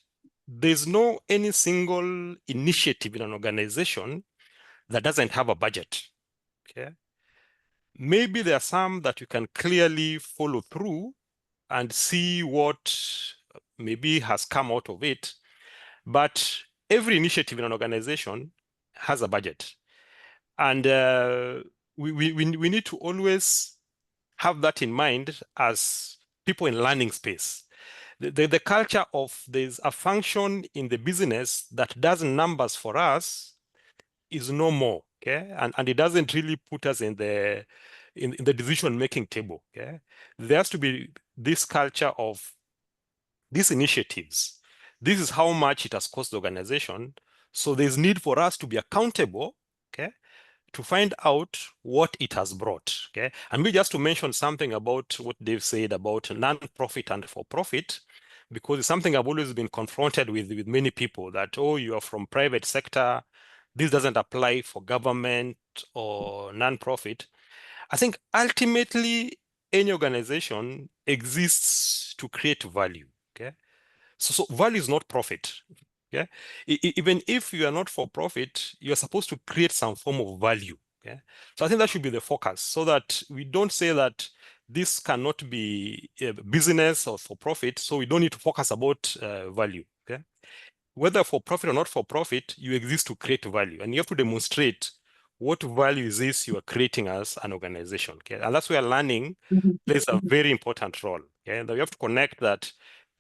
there's no any single initiative in an organization that doesn't have a budget. Okay. Maybe there are some that you can clearly follow through and see what maybe has come out of it. But every initiative in an organization has a budget. And we need to always have that in mind as people in learning space. The culture of there's a function in the business that does numbers for us is no more, okay? And it doesn't really put us in the decision-making table, okay? There has to be this culture of these initiatives. This is how much it has cost the organization. So there's need for us to be accountable, okay, to find out what it has brought, okay? And we just to mention something about what Dave said about non-profit and for-profit, because it's something I've always been confronted with many people that, oh, you are from private sector, this doesn't apply for government or non-profit. I think ultimately any organization exists to create value, okay? So value is not profit. Okay? Even if you are not for profit, you are supposed to create some form of value. Okay? So I think that should be the focus, so that we don't say that this cannot be a business or for profit, so we don't need to focus about value. Whether for profit or not for profit, you exist to create value, and you have to demonstrate what value is this you are creating as an organization? Okay, and that's where learning plays a very important role. Okay, and we have to connect that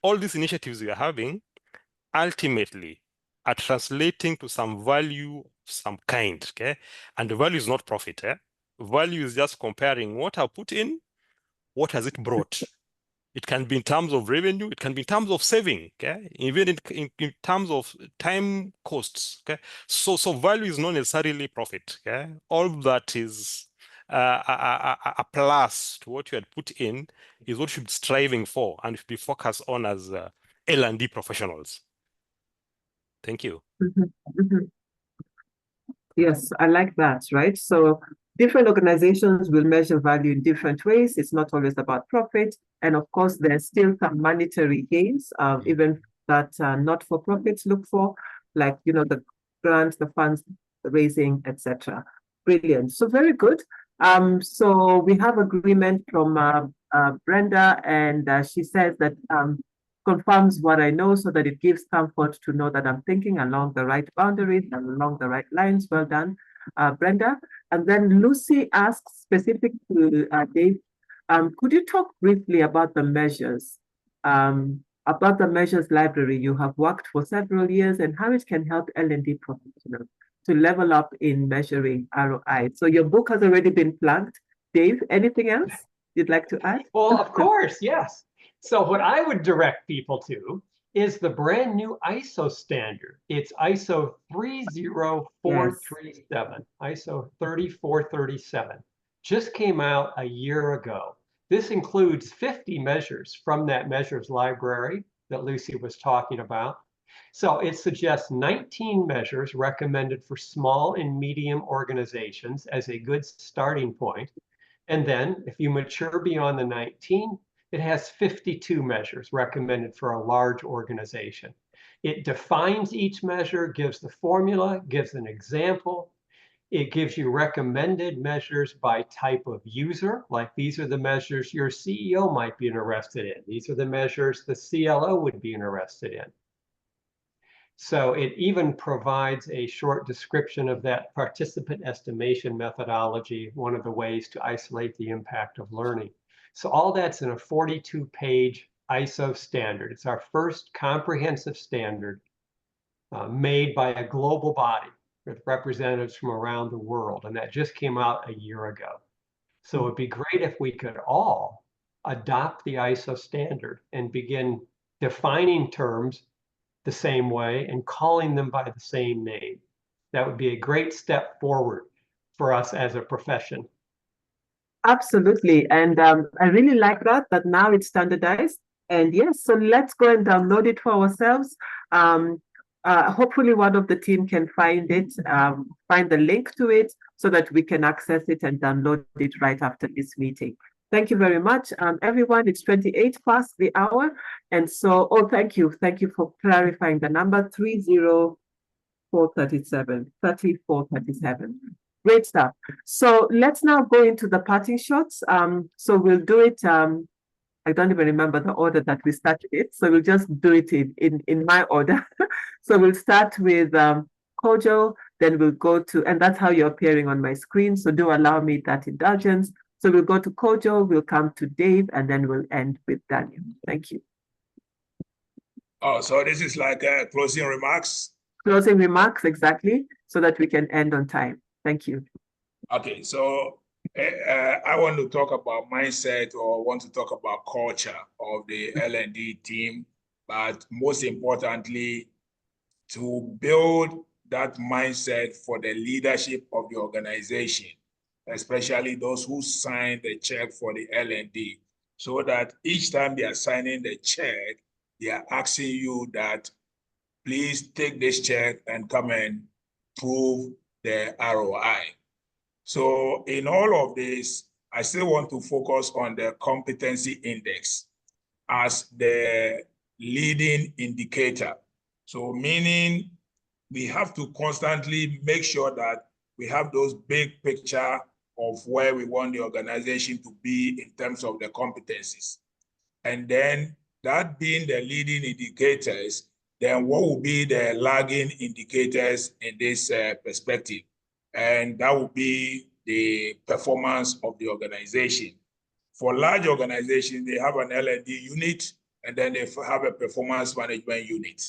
all these initiatives we are having ultimately are translating to some value of some kind. Okay, and the value is not profit. Value is just comparing what I put in, what has it brought. It can be in terms of revenue, it can be in terms of saving, okay? Even in terms of time costs, okay? So value is not necessarily profit, okay? All that is a plus to what you had put in is what you should be striving for and should be focused on as L&D professionals. Thank you. Yes, I like that, right? So different organizations will measure value in different ways. It's not always about profit. And of course, there's still some monetary gains, even that not-for-profits look for, like, the grants, the funds raising, etc. Brilliant. So very good. So we have agreement from Brenda, and she says that confirms what I know so that it gives comfort to know that I'm thinking along the right boundaries and along the right lines. Well done, Brenda. And then Lucy asks, specific to Dave, could you talk briefly about the measures, library you have worked for several years and how it can help L&D professionals to level up in measuring ROI? So your book has already been plugged. Dave, anything else you'd like to add? Well, of course, yes. So what I would direct people to is the brand new ISO standard. It's ISO 30437, ISO 3437. Just came out a year ago. This includes 50 measures from that measures library that Lucy was talking about. So it suggests 19 measures recommended for small and medium organizations as a good starting point. And then if you mature beyond the 19, it has 52 measures recommended for a large organization. It defines each measure, gives the formula, gives an example. It gives you recommended measures by type of user, like these are the measures your CEO might be interested in. These are the measures the CLO would be interested in. So it even provides a short description of that participant estimation methodology, one of the ways to isolate the impact of learning. So all that's in a 42-page ISO standard. It's our first comprehensive standard made by a global body with representatives from around the world. And that just came out a year ago. So it'd be great if we could all adopt the ISO standard and begin defining terms the same way and calling them by the same name. That would be a great step forward for us as a profession. Absolutely. And I really like that now it's standardized. And yes, so let's go and download it for ourselves. Hopefully one of the team can find it, find the link to it so that we can access it and download it right after this meeting. Thank you very much, everyone. It's 28 past the hour. And so, thank you. Thank you for clarifying the number 3437. Great stuff. So let's now go into the parting shots. So we'll do it. I don't even remember the order that we started it. So we'll just do it in my order. So we'll start with Kojo, then we'll go to, and that's how you're appearing on my screen. So do allow me that indulgence. So we'll go to Kojo, we'll come to Dave, and then we'll end with Daniel. Thank you. Oh, so this is like closing remarks? Closing remarks, exactly, so that we can end on time. Thank you. Okay, so I want to talk about mindset or want to talk about culture of the L&D team, but most importantly, to build that mindset for the leadership of the organization, especially those who sign the check for the L&D, so that each time they are signing the check, they are asking you that, please take this check and come and prove the ROI. So in all of this, I still want to focus on the competency index as the leading indicator. So meaning we have to constantly make sure that we have those big picture of where we want the organization to be in terms of the competencies. And then that being the leading indicators, then what will be the lagging indicators in this perspective? and that will be the performance of the organization. For large organizations, they have an L&D unit, and then they have a performance management unit.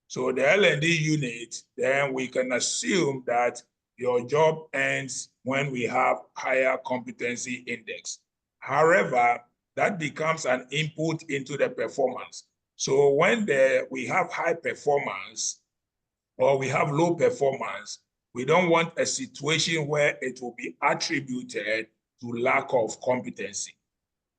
So the L&D unit, then we can assume that your job ends when we have higher competency index. However, that becomes an input into the performance. So when we have high performance or we have low performance, we don't want a situation where it will be attributed to lack of competency.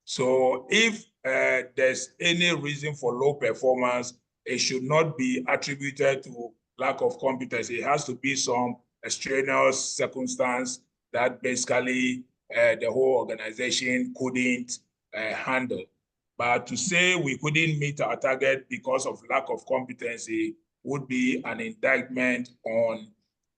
So if there's any reason for low performance, it should not be attributed to lack of competence. It has to be some extraneous circumstance that basically the whole organization couldn't handle. But to say we couldn't meet our target because of lack of competency would be an indictment on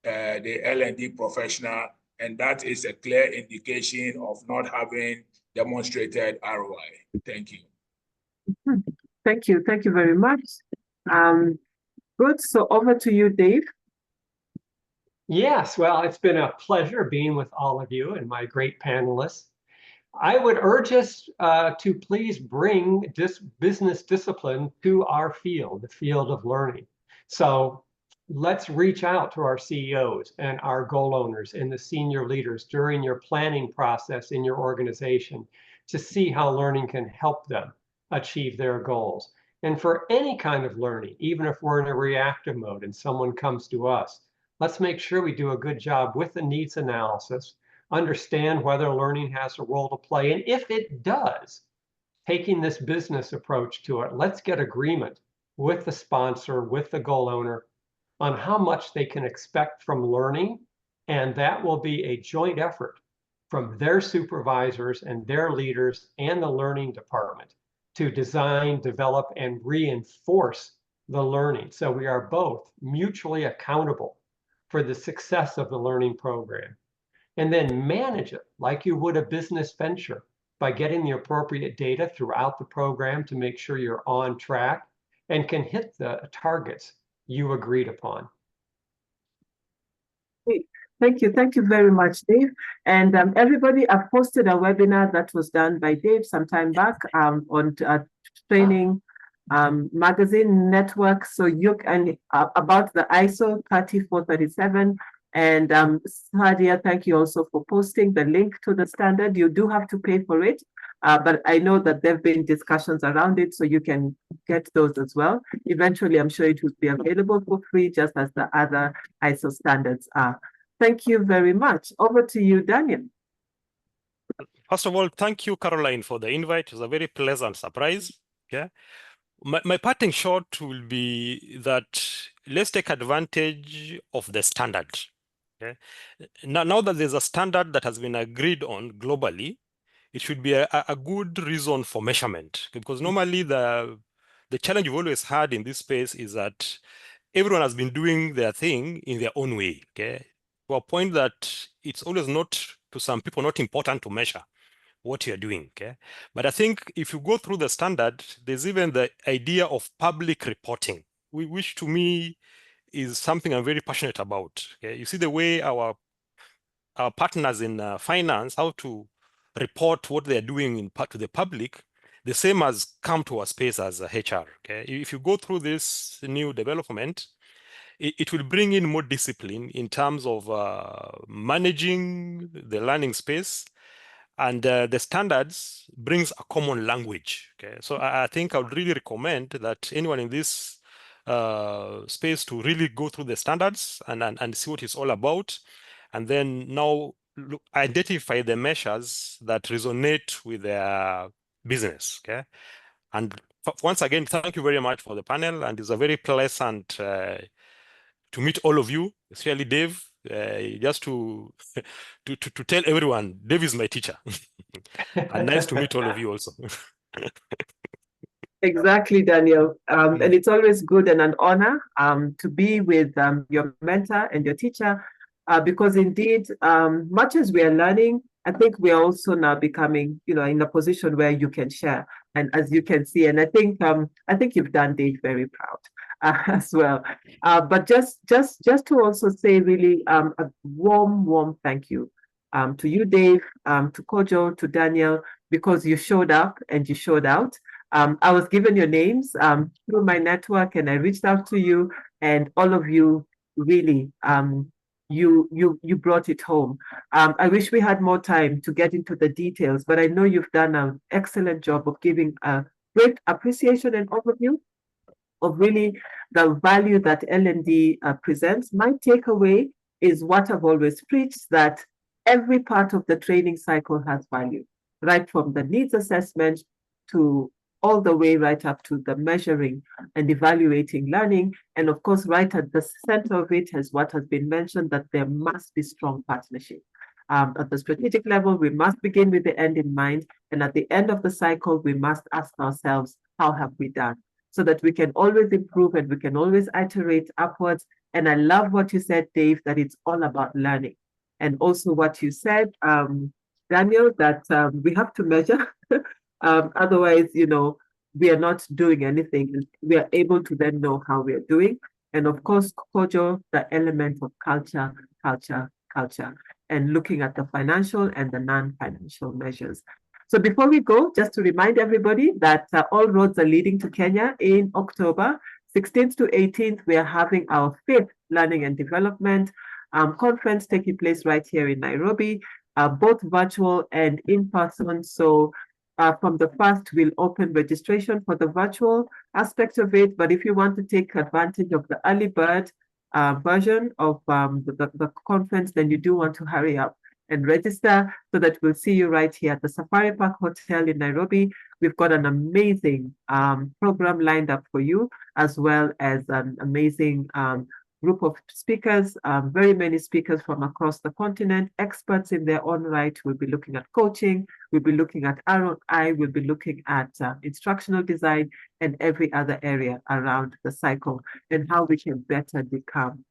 the L&D professional, and that is a clear indication of not having demonstrated ROI. Thank you. Thank you. Thank you very much. Good. So over to you, Dave. Yes, well, it's been a pleasure being with all of you and my great panelists. I would urge us to please bring this business discipline to our field, the field of learning. So let's reach out to our CEOs and our goal owners and the senior leaders during your planning process in your organization to see how learning can help them achieve their goals. And for any kind of learning, even if we're in a reactive mode and someone comes to us, let's make sure we do a good job with the needs analysis, understand whether learning has a role to play. And if it does, taking this business approach to it, let's get agreement with the sponsor, with the goal owner, on how much they can expect from learning. And that will be a joint effort from their supervisors and their leaders and the learning department to design, develop, and reinforce the learning. So we are both mutually accountable for the success of the learning program. And then manage it like you would a business venture by getting the appropriate data throughout the program to make sure you're on track and can hit the targets you agreed upon. Thank you. Thank you very much, Dave. And everybody, I've posted a webinar that was done by Dave some time back on training magazine network. So you can, about the ISO 3437. And Sadia, thank you also for posting the link to the standard. You do have to pay for it, but I know that there have been discussions around it, so you can get those as well. Eventually, I'm sure it will be available for free, just as the other ISO standards are. Thank you very much. Over to you, Daniel. First of all, thank you, Caroline, for the invite. It was a very pleasant surprise. Okay. My parting shot will be that let's take advantage of the standard. Okay. Now that there's a standard that has been agreed on globally, it should be a good reason for measurement, because normally the challenge you've always had in this space is that everyone has been doing their thing in their own way. Okay, to a point that it's always not, to some people, not important to measure what you're doing. Okay, but I think if you go through the standard, there's even the idea of public reporting, which to me is something I'm very passionate about. Okay, you see the way our partners in finance, how to report what they're doing to the public, the same has come to our space as HR. Okay, if you go through this new development, it will bring in more discipline in terms of managing the learning space, and the standards brings a common language. Okay, so I think I would really recommend that anyone in this space to really go through the standards and see what it's all about, and then now identify the measures that resonate with their business. Okay, and once again, thank you very much for the panel, and it's a very pleasant to meet all of you, especially Dave. Just to tell everyone, Dave is my teacher. And nice to meet all of you also. Exactly, Daniel. And it's always good and an honor to be with your mentor and your teacher, because indeed, much as we are learning, I think we are also now becoming, in a position where you can share. And as you can see, and I think you've done Dave very proud. as well. But just to also say really a warm thank you to you, Dave, to Kojo, to Daniel, because you showed up and you showed out. I was given your names through my network, and I reached out to you, and all of you really you brought it home. I wish we had more time to get into the details, but I know you've done an excellent job of giving a great appreciation and overview of really the value that L&D presents. My takeaway is what I've always preached, that every part of the training cycle has value, right from the needs assessment to all the way right up to the measuring and evaluating learning. And of course, right at the center of it is what has been mentioned, that there must be strong partnership. At the strategic level, we must begin with the end in mind. And at the end of the cycle, we must ask ourselves, how have we done? So that we can always improve and we can always iterate upwards. And I love what you said, Dave, that it's all about learning. And also what you said, Daniel, that we have to measure. Otherwise, we are not doing anything. We are able to then know how we are doing. And of course, Kojo, the element of culture, and looking at the financial and the non-financial measures. So before we go, just to remind everybody that all roads are leading to Kenya in October 16th to 18th. We are having our 5th Learning and Development conference taking place right here in Nairobi, both virtual and in person. So from the 1st, we'll open registration for the virtual aspect of it. But if you want to take advantage of the early bird version of the conference, then you do want to hurry up and register so that we'll see you right here at the Safari Park Hotel in Nairobi. We've got an amazing program lined up for you, as well as an amazing group of speakers, very many speakers from across the continent, experts in their own right. We'll be looking at coaching, we'll be looking at ROI, we'll be looking at instructional design and every other area around the cycle, and how we can better become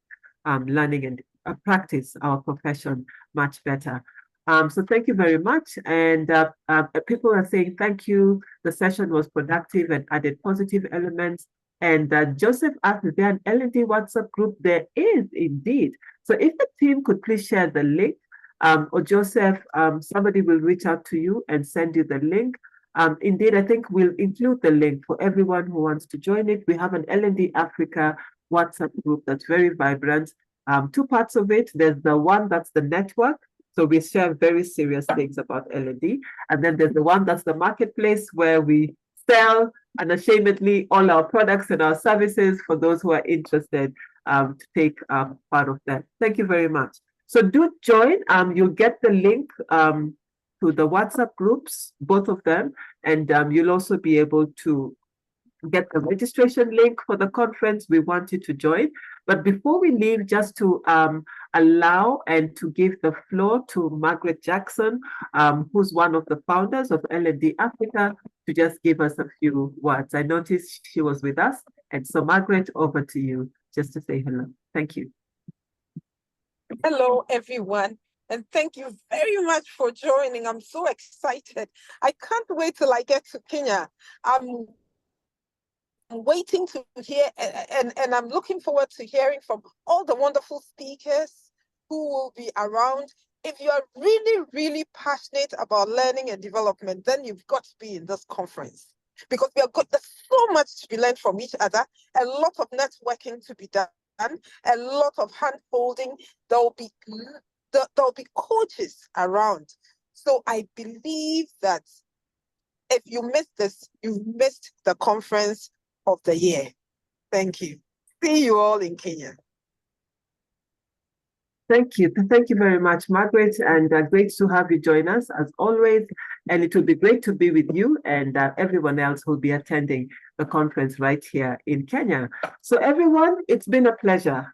learning and practice our profession much better. So thank you very much. And people are saying thank you. The session was productive and added positive elements. And Joseph asked, is there an L&D WhatsApp group? There is indeed. So if the team could please share the link, or Joseph, somebody will reach out to you and send you the link. Indeed, I think we'll include the link for everyone who wants to join it. We have an L&D Africa WhatsApp group that's very vibrant. 2 parts of it. There's the one that's the network. So we share very serious things about L&D. And then there's the one that's the marketplace, where we sell unashamedly all our products and our services for those who are interested to take part of that. Thank you very much. So do join. You'll get the link to the WhatsApp groups, both of them, and you'll also be able to get the registration link for the conference. We want you to join. But before we leave, just to allow and to give the floor to Margaret Jackson, who's one of the founders of L&D Africa, to just give us a few words. I noticed she was with us. And so Margaret, over to you, just to say hello. Thank you. Hello, everyone. And thank you very much for joining. I'm so excited. I can't wait till I get to Kenya. I'm waiting to hear, and I'm looking forward to hearing from all the wonderful speakers who will be around. If you are really, really passionate about learning and development, then you've got to be in this conference, because there's so much to be learned from each other, a lot of networking to be done, a lot of hand-holding. There'll be coaches around. So I believe that if you miss this, you've missed the conference of the year. Thank you. See you all in Kenya. Thank you. Thank you very much, Margaret, and great to have you join us as always. And it will be great to be with you and everyone else who will be attending the conference right here in Kenya. So everyone, it's been a pleasure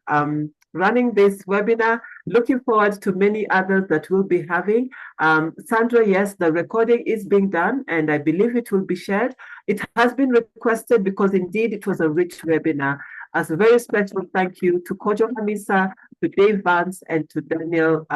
running this webinar. Looking forward to many others that we'll be having. Sandra, yes, the recording is being done and I believe it will be shared. It has been requested because indeed it was a rich webinar. As a very special thank you to Kojo Hamisa, to Dave Vance, and to Daniel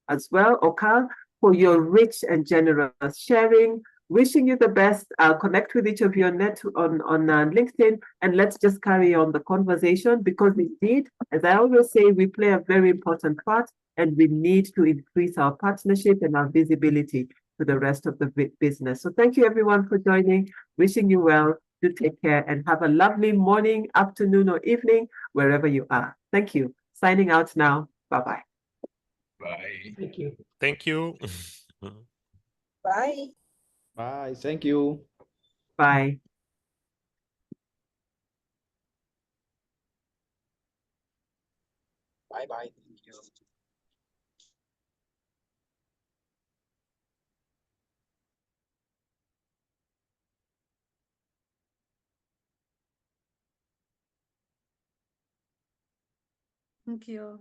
as well, Okal, for your rich and generous sharing. Wishing you the best. I'll connect with each of you on LinkedIn, and let's just carry on the conversation, because indeed, as I always say, we play a very important part, and we need to increase our partnership and our visibility to the rest of the business. So thank you everyone for joining. Wishing you well. Do take care and have a lovely morning, afternoon, or evening, wherever you are. Thank you. Signing out now. Bye-bye. Bye. Thank you. Thank you. Bye. Bye. Thank you. Bye. Bye. Thank you. Thank you.